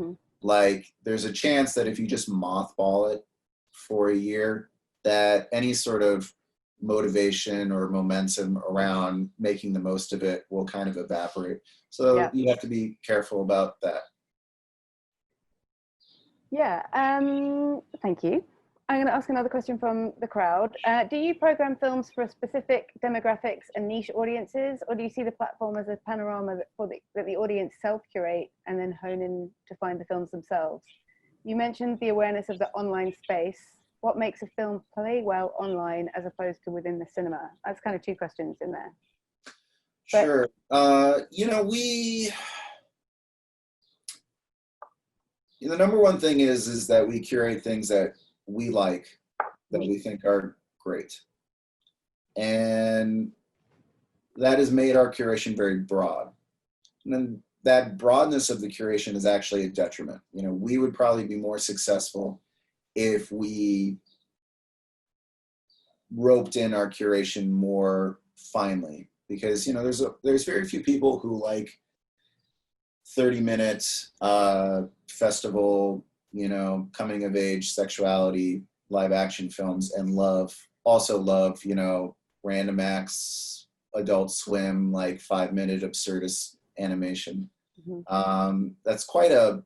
Like, there's a chance that if you just mothball it for a year, that any sort of motivation or momentum around making the most of it will kind of evaporate. So you have to be careful about that. Thank you. I'm going to ask another question from the crowd. Do you program films for specific demographics and niche audiences, or do you see the platform as a panorama that the audience self-curate and then hone in to find the films themselves? You mentioned the awareness of the online space. What makes a film play well online as opposed to within the cinema? That's kind of two questions in there. Sure. You know, the number one thing is that we curate things that we like, that we think are great. And that has made our curation very broad. And then that broadness of the curation is actually a detriment. You know, we would probably be more successful if we roped in our curation more finely, because, you know, there's very few people who like 30-minute festival, you know, coming of age sexuality live action films and also love, you know, Random Acts, Adult Swim, like 5-minute absurdist animation. That's quite a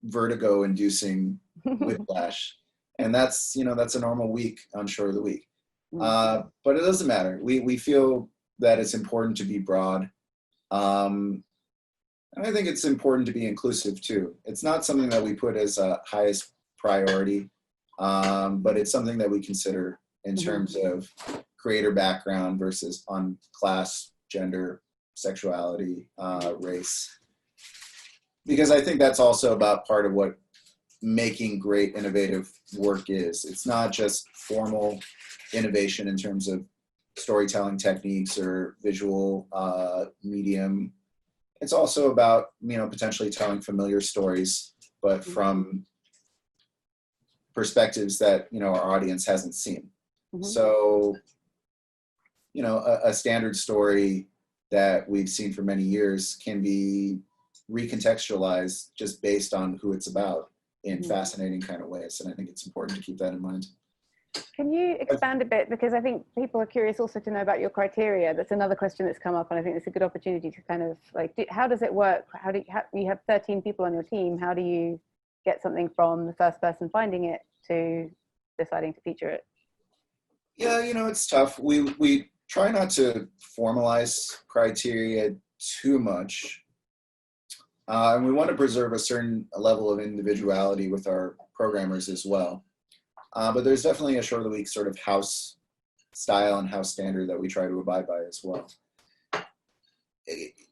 vertigo inducing whiplash. And that's, you know, that's a normal week on Short of the Week. But it doesn't matter. We feel that it's important to be broad. And I think it's important to be inclusive too. It's not something that we put as a highest priority, but it's something that we consider in terms of creator background versus on class, gender, sexuality, race. because I think that's also about part of what making great innovative work is. It's not just formal innovation in terms of storytelling techniques or visual medium. It's also about, potentially telling familiar stories, but from perspectives that, our audience hasn't seen. So, a standard story that we've seen for many years can be recontextualized just based on who it's about in fascinating kind of ways. And I think it's important to keep that in mind. Can you expand a bit? Because I think people are curious also to know about your criteria. That's another question that's come up, and I think it's a good opportunity to kind of how does it work? You have 13 people on your team. How do you get something from the first person finding it to deciding to feature it? Yeah, it's tough. We try not to formalize criteria too much. And we want to preserve a certain level of individuality with our programmers as well. But there's definitely a short of the week sort of house style and house standard that we try to abide by as well.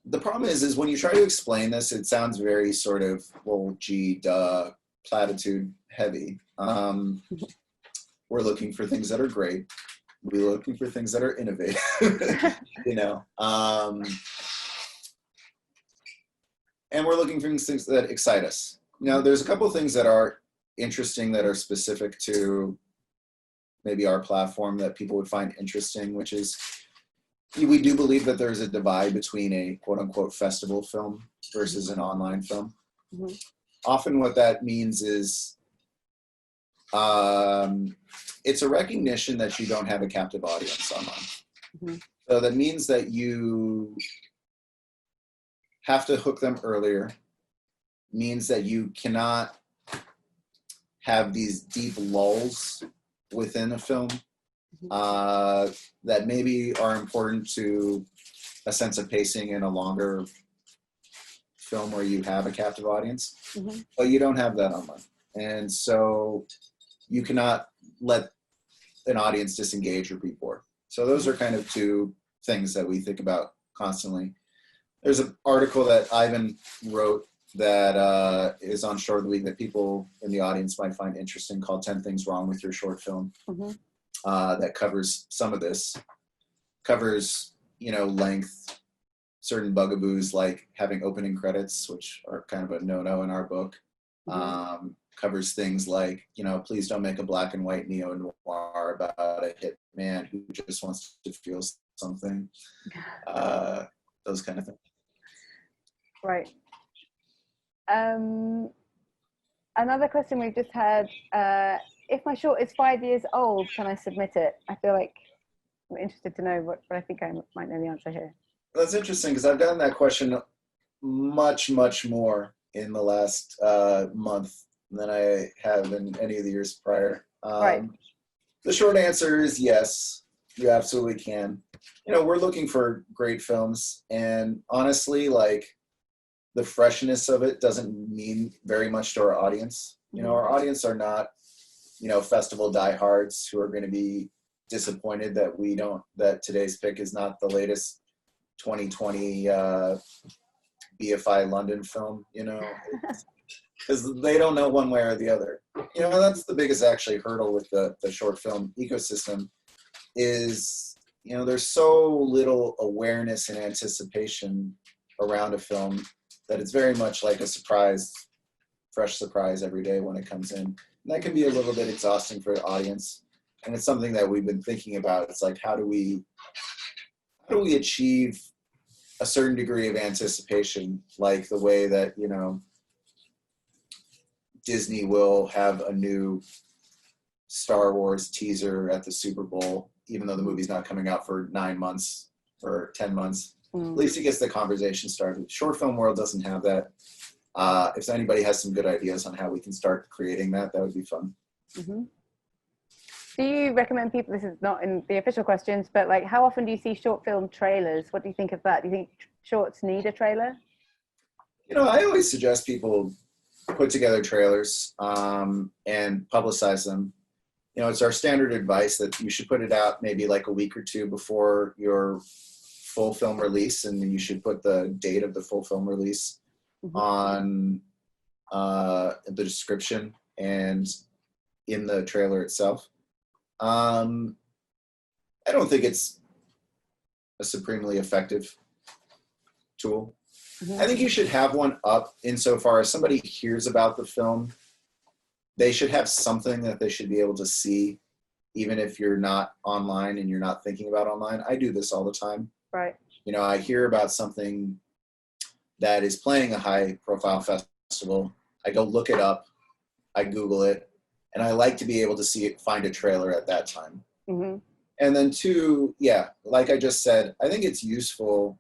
The problem is when you try to explain this, it sounds very sort of, well, gee, duh, platitude heavy. We're looking for things that are great. We're looking for things that are innovative, and we're looking for things that excite us. Now, there's a couple of things that are interesting that are specific to maybe our platform that people would find interesting, which is we do believe that there's a divide between a quote unquote festival film versus an online film. Often what that means is it's a recognition that you don't have a captive audience online. So that means that you have to hook them earlier, means that you cannot have these deep lulls within a film that maybe are important to a sense of pacing in a longer film where you have a captive audience, but you don't have that online. And so you cannot let an audience disengage or be bored. So those are kind of two things that we think about constantly. There's an article that Ivan wrote that is on Short of the Week that people in the audience might find interesting, called 10 Things Wrong with Your Short Film, that covers some of this, covers, length, certain bugaboos like having opening credits, which are kind of a no-no in our book, covers things like, please don't make a black and white neo-noir about a hit man who just wants to feel something, those kind of things. Right. Another question we've just had, if my short is 5 years old, can I submit it? I feel like I'm interested to know but I think I might know the answer here. That's interesting because I've gotten that question much, much more in the last month than I have in any of the years prior. Right. The short answer is yes, you absolutely can. We're looking for great films, and honestly, the freshness of it doesn't mean very much to our audience. Our audience are not, festival diehards who are going to be disappointed that today's pick is not the latest 2020 BFI London film, because they don't know one way or the other. That's the biggest actually hurdle with the short film ecosystem is, there's so little awareness and anticipation around a film that it's very much like a fresh surprise every day when it comes in. And that can be a little bit exhausting for the audience. And it's something that we've been thinking about. It's like, how do we achieve a certain degree of anticipation, like the way that, Disney will have a new Star Wars teaser at the Super Bowl, even though the movie's not coming out for 9 months or 10 months. At least it gets the conversation started. Short film world doesn't have that. If anybody has some good ideas on how we can start creating that would be fun. Do you recommend people, this is not in the official questions, but how often do you see short film trailers? What do you think of that? Do you think shorts need a trailer? I always suggest people put together trailers and publicize them. It's our standard advice that you should put it out maybe a week or two before your full film release, and you should put the date of the full film release on the description and in the trailer itself. I don't think it's a supremely effective tool. I think you should have one up insofar as somebody hears about the film, they should have something that they should be able to see, even if you're not online and you're not thinking about online. I do this all the time. Right. You know, I hear about something that is playing a high profile festival. I go look it up, I Google it, and I like to be able to see it, find a trailer at that time. And then two, yeah, like I just said, I think it's useful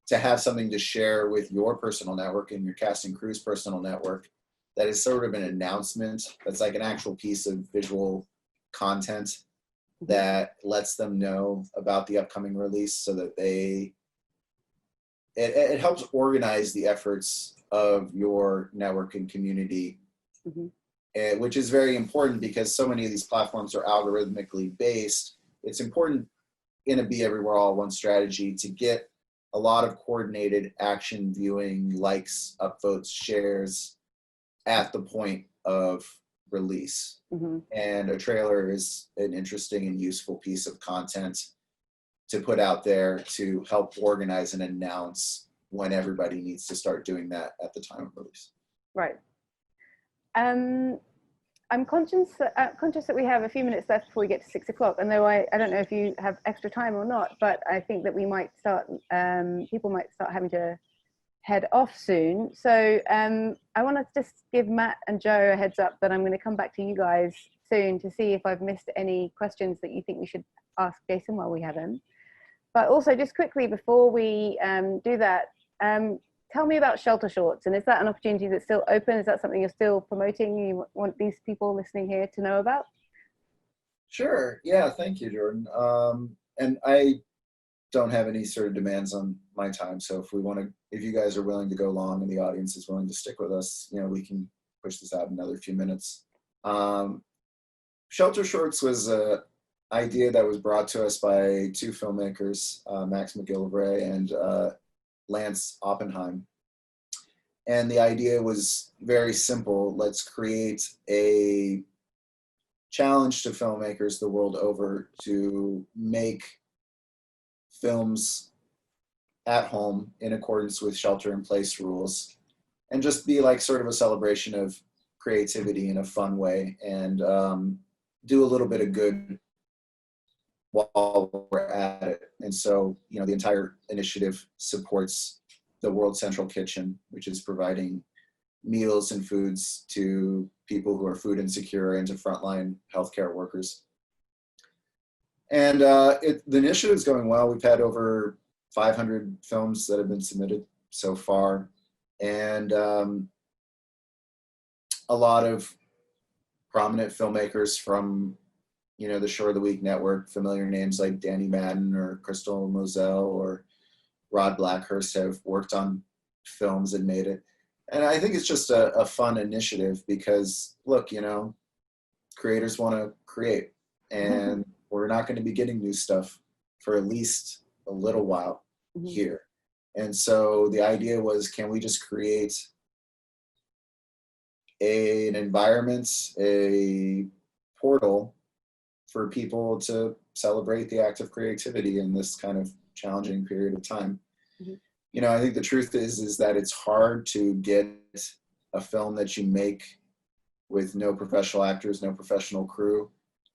to have something to share with your personal network and your cast and crew's personal network that is sort of an announcement, that's like an actual piece of visual content that lets them know about the upcoming release, so that it helps organize the efforts of your network and community, which is very important because so many of these platforms are algorithmically based. It's important in a Be Everywhere All at Once strategy to get a lot of coordinated action viewing, likes, upvotes, shares at the point of release. And a trailer is an interesting and useful piece of content to put out there to help organize and announce when everybody needs to start doing that at the time of release. Right. I'm conscious that we have a few minutes left before we get to 6 o'clock. And though I don't know if you have extra time or not, but I think that we might start, people might start having to head off soon. So I want to just give Matt and Joe a heads up that I'm going to come back to you guys soon to see if I've missed any questions that you think we should ask Jason while we have him. But also just quickly before we do that, tell me about Shelter Shorts, and is that an opportunity that's still open? Is that something you're still promoting, you want these people listening here to know about? Sure, yeah, thank you, Jordan. And I don't have any sort of demands on my time, so if you guys are willing to go long and the audience is willing to stick with us, you know, we can push this out another few minutes. Shelter Shorts was an idea that was brought to us by two filmmakers, Max McGillivray and Lance Oppenheim. And the idea was very simple. Let's create a challenge to filmmakers the world over to make films at home in accordance with shelter-in-place rules, and just be like sort of a celebration of creativity in a fun way, and do a little bit of good while we're at it. And so, you know, the entire initiative supports the World Central Kitchen, which is providing meals and foods to people who are food insecure and to frontline healthcare workers. And the initiative is going well. We've had over 500 films that have been submitted so far, and a lot of prominent filmmakers from, you know, the Shore of the Week network, familiar names like Danny Madden or Crystal Moselle or Rod Blackhurst have worked on films and made it. And I think it's just a fun initiative because, look, you know, creators want to create, and we're not going to be getting new stuff for at least a little while here. And so the idea was, can we just create an environment, a portal for people to celebrate the act of creativity in this kind of challenging period of time. You know, I think the truth is that it's hard to get a film that you make with no professional actors, no professional crew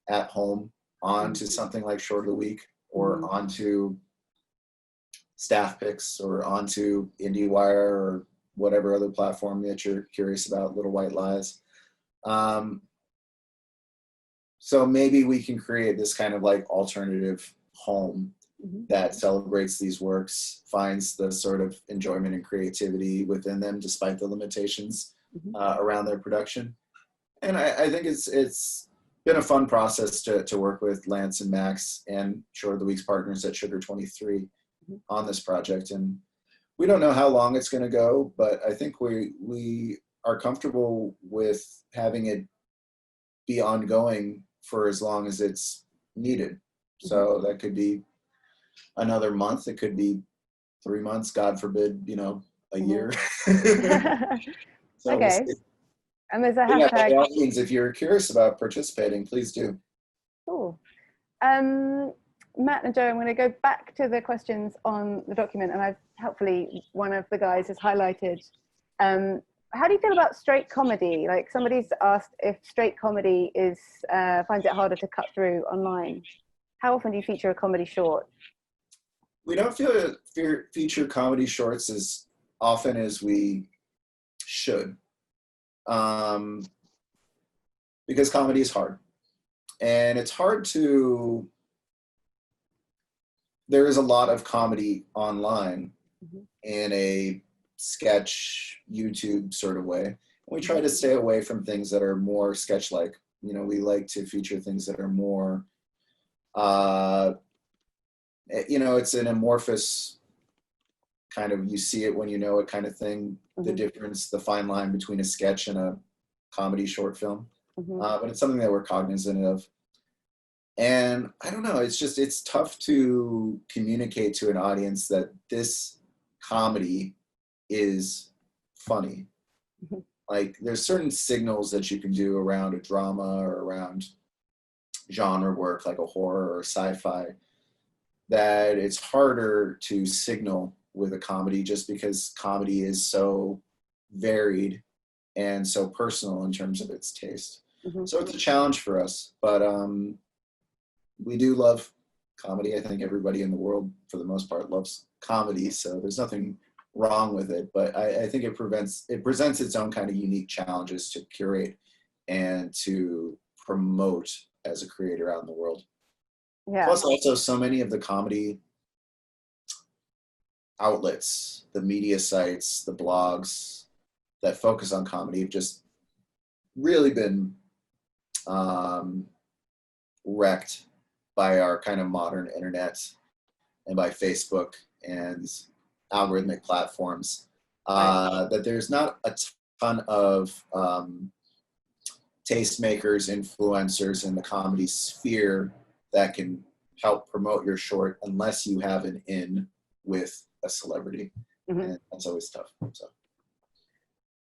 at home onto something like Short of the Week, or onto Staff Picks, or onto IndieWire, or whatever other platform that you're curious about, Little White Lies. So maybe we can create this kind of like alternative home that celebrates these works, finds the sort of enjoyment and creativity within them despite the limitations around their production. And I think it's been a fun process to work with Lance and Max and Short of the Week's partners at Sugar 23 on this project. And we don't know how long it's going to go, but I think we are comfortable with having it be ongoing for as long as it's needed. So that could be another month, it could be 3 months, God forbid, you know, a year. So Okay. And there's a yeah, by hashtag. all means, if you're curious about participating, please do. Cool. Matt and Joe, I'm going to go back to the questions on the document, and I've helpfully one of the guys has highlighted. How do you feel about straight comedy? Like, somebody's asked if straight comedy finds it harder to cut through online. How often do you feature a comedy short? We don't feature comedy shorts as often as we should, because comedy is hard, and it's hard to. There is a lot of comedy online in a sketch YouTube sort of way. We try to stay away from things that are more sketch-like. You know, we like to feature things that are more, you know, it's an amorphous kind of, you see it when you know it kind of thing. The difference, the fine line between a sketch and a comedy short film. But it's something that we're cognizant of. And I don't know, it's tough to communicate to an audience that this comedy is funny. Like, there's certain signals that you can do around a drama or around genre work, like a horror or sci-fi, that it's harder to signal with a comedy, just because comedy is so varied and so personal in terms of its taste. So it's a challenge for us, but we do love comedy. I think everybody in the world, for the most part, loves comedy, so there's nothing wrong with it. But I think it presents its own kind of unique challenges to curate and to promote as a creator out in the world. Yeah. Plus, also, so many of the comedy outlets, the media sites, the blogs that focus on comedy have just really been wrecked by our kind of modern internet and by Facebook and algorithmic platforms, that there's not a ton of tastemakers, influencers in the comedy sphere that can help promote your short unless you have an in with a celebrity. And that's always tough. So.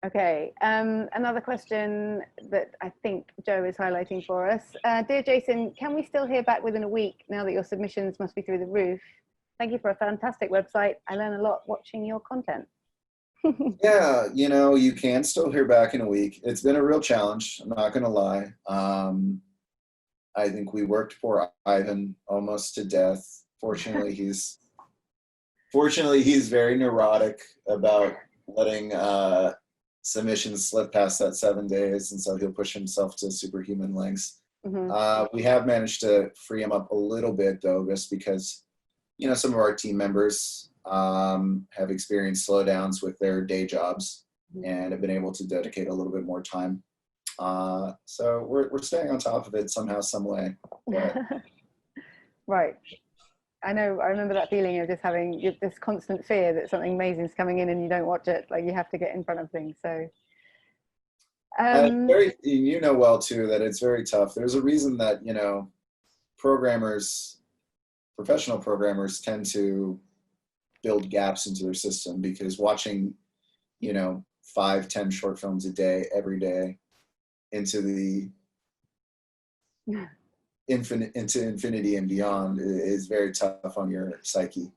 Okay, another question that I think Joe is highlighting for us. Dear Jason, can we still hear back within a week now that your submissions must be through the roof? Thank you for a fantastic website. I learn a lot watching your content. Yeah, you know, you can still hear back in a week. It's been a real challenge, I'm not going to lie. I think we worked poor Ivan almost to death. Fortunately, he's very neurotic about letting submissions slip past that 7 days, and so he'll push himself to superhuman lengths. We have managed to free him up a little bit, though, just because, you know, some of our team members have experienced slowdowns with their day jobs and have been able to dedicate a little bit more time. So we're staying on top of it somehow, some way. But... Right. I know, I remember that feeling of just having this constant fear that something amazing is coming in and you don't watch it. Like, you have to get in front of things. So, you know well too that it's very tough. There's a reason that, you know, professional programmers tend to build gaps into their system, because watching, you know, 5-10 short films a day, every day, into the infinity and beyond is very tough on your psyche.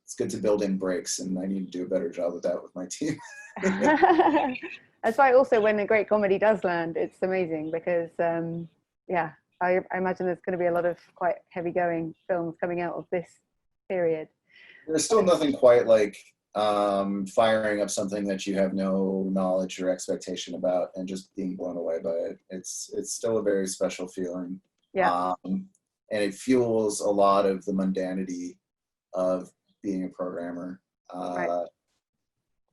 It's good to build in breaks, and I need to do a better job of that with my team. That's why also when a great comedy does land, it's amazing, because I imagine there's going to be a lot of quite heavy going films coming out of this period. There's still nothing quite like firing up something that you have no knowledge or expectation about and just being blown away by it. It's still a very special feeling. And it fuels a lot of the mundanity of being a programmer.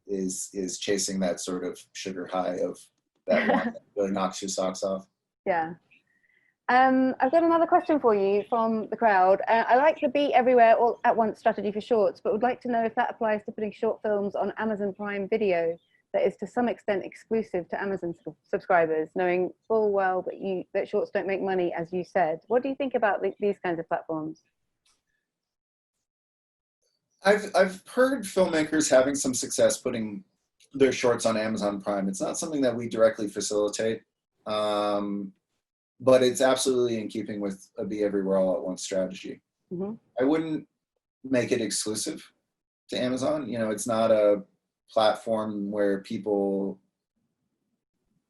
Is chasing that sort of sugar high of that one that really knocks your socks off. Yeah. I've got another question for you from the crowd. I like the Be Everywhere All at Once strategy for shorts, but would like to know if that applies to putting short films on Amazon Prime Video that is to some extent exclusive to Amazon subscribers, knowing full well that shorts don't make money, as you said. What do you think about these kinds of platforms? I've heard filmmakers having some success putting their shorts on Amazon Prime. It's not something that we directly facilitate, but it's absolutely in keeping with a Be Everywhere All at Once strategy. Mm-hmm. I wouldn't make it exclusive to Amazon. You know, it's not a platform where people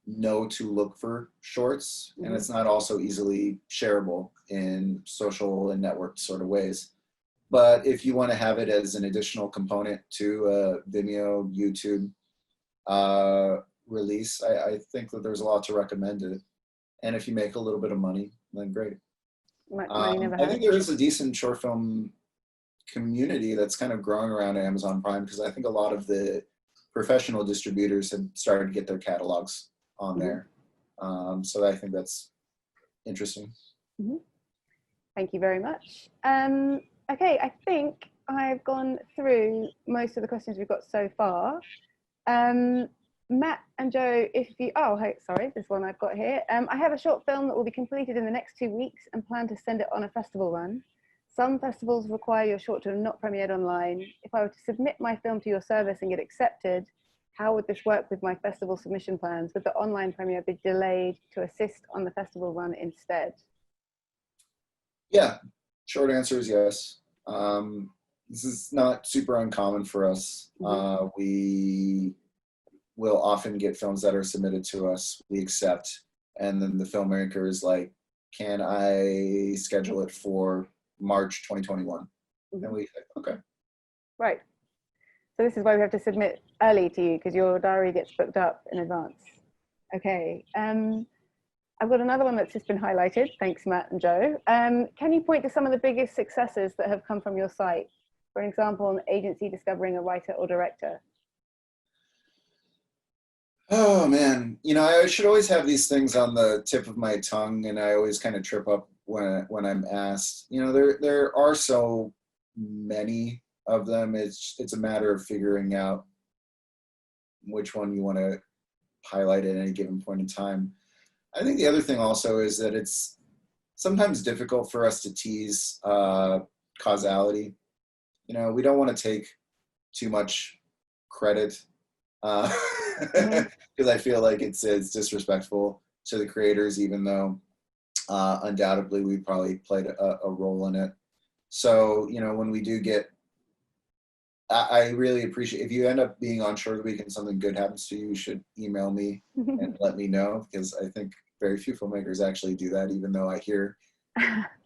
know to look for shorts, and it's not also easily shareable in social and networked sort of ways. But if you want to have it as an additional component to a Vimeo, YouTube release, I think that there's a lot to recommend it. And if you make a little bit of money, then great. I think there is a decent short film community that's kind of growing around Amazon Prime, because I think a lot of the professional distributors have started to get their catalogs on there. So I think that's interesting. Thank you very much. Okay, I think I've gone through most of the questions we've got so far. Matt and Joe, if you, sorry, this one I've got here. I have a short film that will be completed in the next 2 weeks and plan to send it on a festival run. Some festivals require your short to have not premiered online. If I were to submit my film to your service and get accepted, how would this work with my festival submission plans? Would the online premiere be delayed to assist on the festival run instead? Yeah, short answer is yes. This is not super uncommon for us. We will often get films that are submitted to us, we accept, and then the filmmaker is like, can I schedule it for March 2021? And we say, okay. Right. So this is why we have to submit early to you, because your diary gets booked up in advance. Okay. I've got another one that's just been highlighted. Thanks, Matt and Joe. Can you point to some of the biggest successes that have come from your site? For example, an agency discovering a writer or director. Oh man, you know, I should always have these things on the tip of my tongue, and I always kind of trip up when I'm asked. You know, there are so many of them. It's a matter of figuring out which one you want to highlight at any given point in time. I think the other thing also is that it's sometimes difficult for us to tease causality. You know, we don't want to take too much credit because I feel like it's disrespectful to the creators, even though undoubtedly we probably played a role in it. So, you know, when we do get, I really appreciate, if you end up being on Short of the Week and something good happens to you, you should email me and let me know, because I think very few filmmakers actually do that, even though I hear.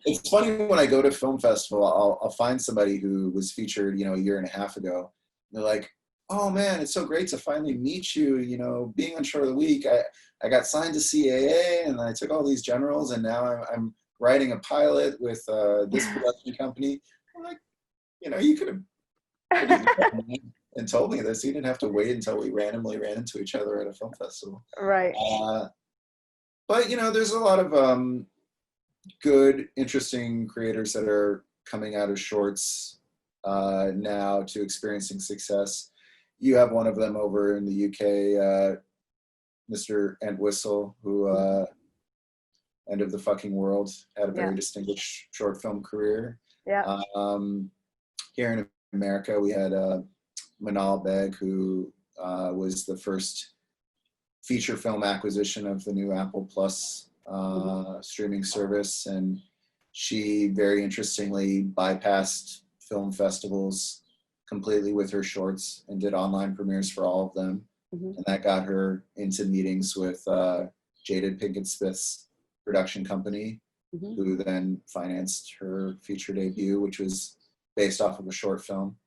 It's funny, when I go to film festival, I'll find somebody who was featured, you know, a year and a half ago. They're like, oh man, it's so great to finally meet you, you know, being on Short of the Week. I got signed to CAA and I took all these generals, and now I'm writing a pilot with this production company. I'm like, you know, you could have and told me this. You didn't have to wait until we randomly ran into each other at a film festival. Right. But, you know, there's a lot of good, interesting creators that are coming out of shorts now to experiencing success. You have one of them over in the UK, Mr. Entwistle, who End of the Fucking World, had a very distinguished short film career. Yeah. Here in America, we had Manal Beg, who was the first feature film acquisition of the new Apple Plus streaming service, and she very interestingly bypassed film festivals completely with her shorts and did online premieres for all of them. And that got her into meetings with Jaded Pinkett Smith's production company, who then financed her feature debut, which was based off of a short film.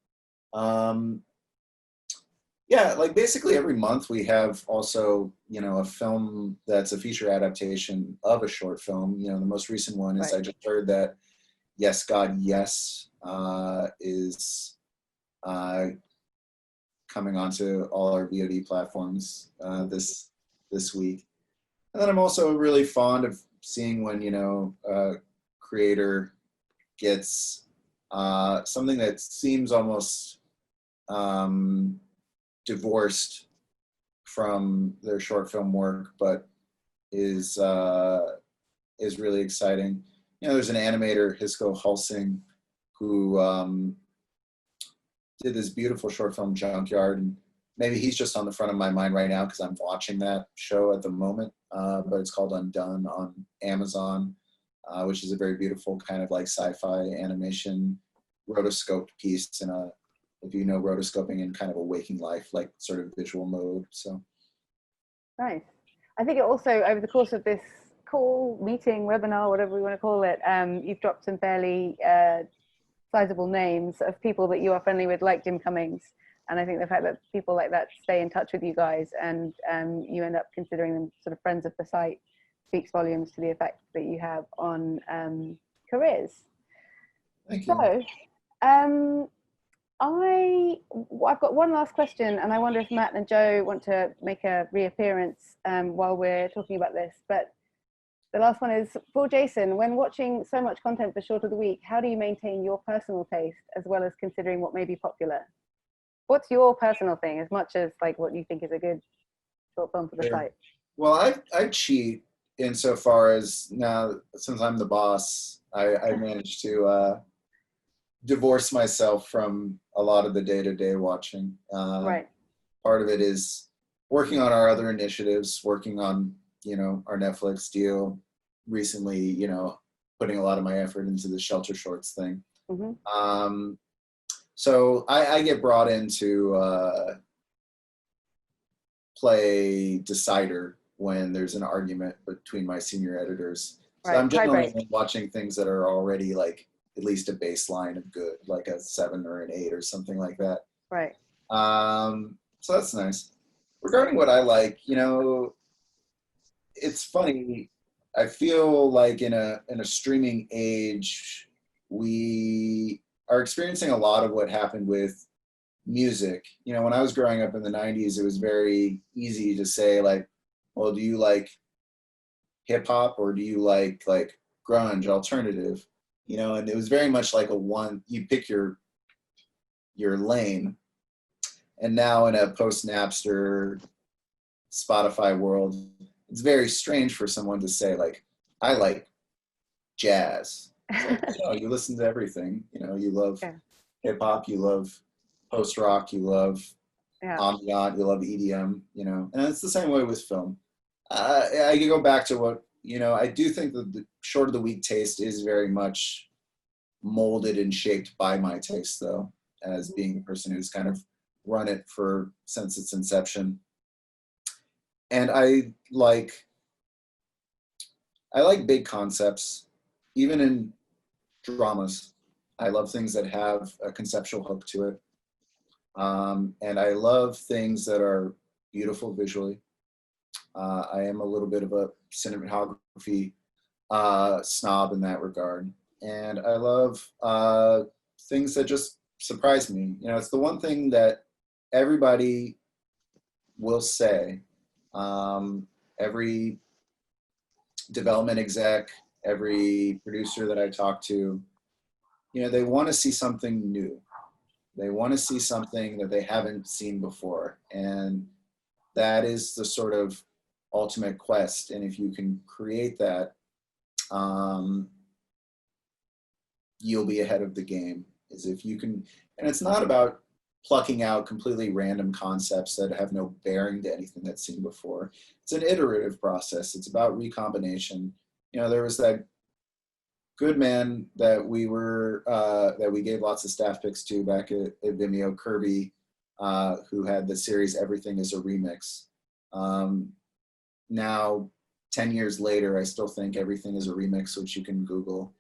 Yeah, like basically every month we have also, you know, a film that's a feature adaptation of a short film. You know, the most recent one is, I just heard that Yes, God, Yes is coming onto all our VOD platforms this week. And then I'm also really fond of seeing when, you know, a creator gets something that seems almost divorced from their short film work, but is really exciting. You know, there's an animator, Hisco Hulsing, who did this beautiful short film, Junkyard, and maybe he's just on the front of my mind right now because I'm watching that show at the moment, but it's called Undone on Amazon, which is a very beautiful kind of like sci-fi animation rotoscoped piece, and if you know rotoscoping in kind of a waking life, like sort of visual mode. So nice. I think it also, over the course of this call, meeting, webinar, whatever we want to call it, you've dropped some fairly sizable names of people that you are friendly with, like Jim Cummings. And I think the fact that people like that stay in touch with you guys and you end up considering them sort of friends of the site speaks volumes to the effect that you have on careers. thank you. So I've got one last question, and I wonder if Matt and Joe want to make a reappearance while we're talking about this. But the last one is for Jason. When watching so much content for Short of the Week, how do you maintain your personal taste as well as considering what may be popular? What's your personal thing, as much as like what you think is a good short film for the site? Well, I cheat insofar as now, since I'm the boss, I managed to divorce myself from a lot of the day-to-day watching. Right. Part of it is working on our other initiatives, working on, our Netflix deal, recently, putting a lot of my effort into the Shelter Shorts thing. Mm-hmm. So I get brought in to play decider when there's an argument between my senior editors. So Right. I'm generally watching things that are already like at least a baseline of good, like a 7 or an 8 or something like that. Right. So that's nice. Regarding what I like, it's funny. I feel like in a streaming age, we are experiencing a lot of what happened with music. When I was growing up in the 90s, it was very easy to say like, well, do you like hip hop or do you like grunge, alternative? And it was very much like you pick your lane. And now in a post-Napster Spotify world, it's very strange for someone to say like, I like jazz. It's like, you listen to everything. You love hip hop, you love post rock, you love ambient, you love EDM. And it's the same way with film. I can go back to what I do think that the Short of the Week taste is very much molded and shaped by my taste, though, as being the person who's kind of run it since its inception. And I like big concepts, even in dramas. I love things that have a conceptual hook to it. And I love things that are beautiful visually. I am a little bit of a cinematography snob in that regard. And I love things that just surprise me. It's the one thing that everybody will say. Every development exec, every producer that I talk to, they want to see something new. They want to see something that they haven't seen before. And that is the sort of ultimate quest. And if you can create that, you'll be ahead of the game. Is if you can, and it's not about plucking out completely random concepts that have no bearing to anything that's seen before. It's an iterative process. It's about recombination. There was that good man that we gave lots of staff picks to back at Vimeo, Kirby, who had the series Everything is a Remix. Now, 10 years later, I still think Everything is a Remix, which you can Google,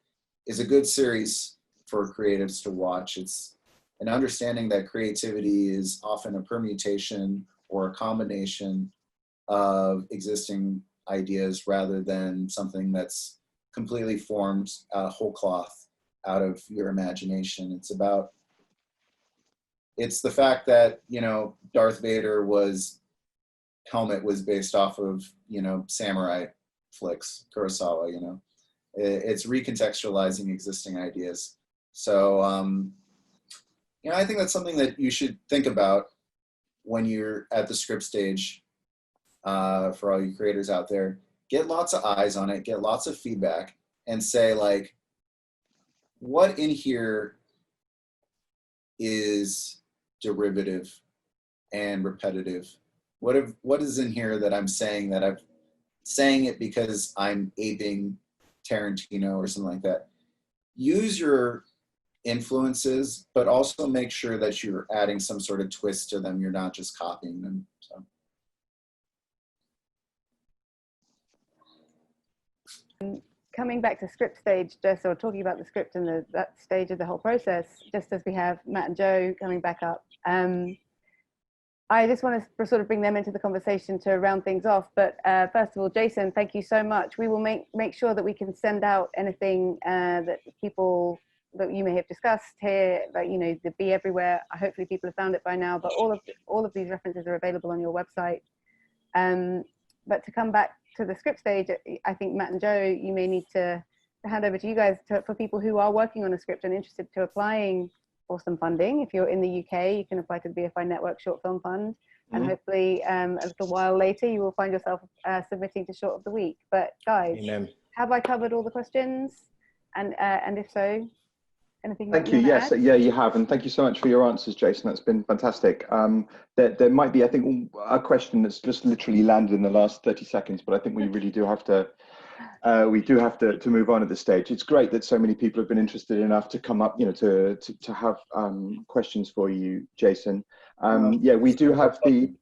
is a good series for creatives to watch. It's an understanding that creativity is often a permutation or a combination of existing ideas rather than something that's completely formed whole cloth out of your imagination. It's the fact that, Darth Vader's helmet was based off of, samurai flicks, Kurosawa, It's recontextualizing existing ideas. So, I think that's something that you should think about when you're at the script stage for all you creators out there. Get lots of eyes on it, get lots of feedback, and say, like, what in here is derivative and repetitive? What is in here that I'm saying that I'm saying it because I'm aping Tarantino or something like that? Use your influences, but also make sure that you're adding some sort of twist to them. You're not just copying them. So. Coming back to script stage, just or talking about the script and that stage of the whole process, just as we have Matt and Joe coming back up, I just want to sort of bring them into the conversation to round things off. But first of all, Jason, thank you so much. We will make sure that we can send out anything that people that you may have discussed here, like, you know, the Be Everywhere. Hopefully people have found it by now, but all of these references are available on your website. But to come back to the script stage, I think Matt and Joe, you may need to hand over to you guys for people who are working on a script and interested to applying for some funding. If you're in the UK, you can apply to the BFI Network Short Film Fund, and hopefully a little while later you will find yourself submitting to Short of the Week. But guys, have I covered all the questions? And if so, anything? Thank you. Yes, yeah, you have, and thank you so much for your answers, Jason. That's been fantastic. There might be, I think, a question that's just literally landed in the last 30 seconds, but I think we really do have to. We do have to move on at this stage. It's great that so many people have been interested enough to come up, you know, to have questions for you, Jason. Yeah, we do have the.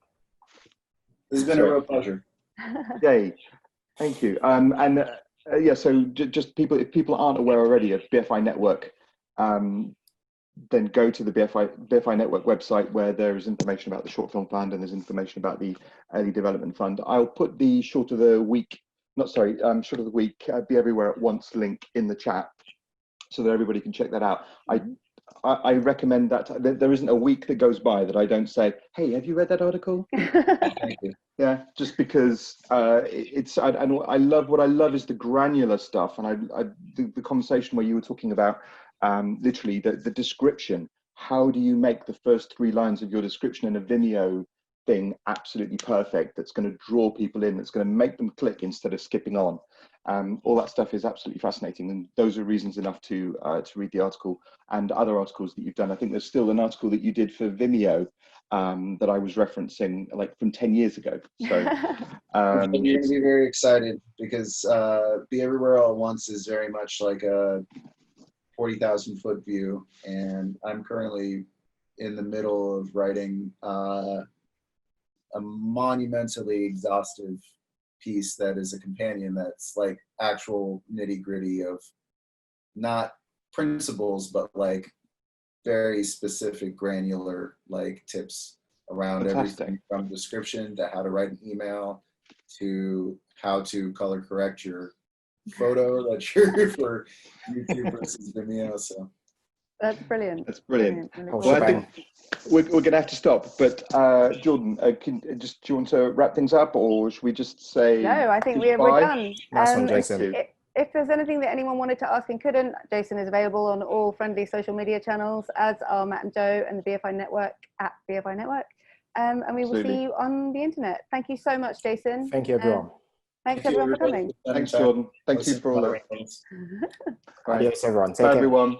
This has been a real pleasure. Yay, thank you. Yeah, so just people, if people aren't aware already of BFI Network, then go to the BFI Network website, where there is information about the Short Film Fund and there's information about the Early Development Fund. I'll put the Short of the Week, Short of the Week, Be Everywhere at Once link in the chat, so that everybody can check that out. I recommend that. There isn't a week that goes by that I don't say, hey, have you read that article? Thank you. Yeah, just because I love, what I love is the granular stuff, and the conversation where you were talking about literally the description. How do you make the first 3 lines of your description in a Vimeo thing absolutely perfect, that's going to draw people in, that's going to make them click instead of skipping on? All that stuff is absolutely fascinating, and those are reasons enough to read the article and other articles that you've done. I think there's still an article that you did for Vimeo that I was referencing, like from 10 years ago. So you're going to be very excited, because Be Everywhere All at Once is very much like a 40,000 foot view, and I'm currently in the middle of writing a monumentally exhaustive piece that is a companion, that's like actual nitty-gritty of not principles, but like very specific granular like tips around everything from description to how to write an email to how to color correct your photo that you're for YouTube versus Vimeo. So that's brilliant. That's brilliant. Really Well, I think we're going to have to stop, but Jordan, do you want to wrap things up, or should we just say? No, I think we're done. Nice one, Jason. If there's anything that anyone wanted to ask and couldn't, Jason is available on all friendly social media channels, as are Matt and Joe and the BFI Network at BFI Network. And we will see you on the internet. Thank you so much, Jason. Thank you, everyone. Thanks everyone for coming. Thanks, Jordan. Thank you for all that. Adios, everyone. Take Bye, care. everyone.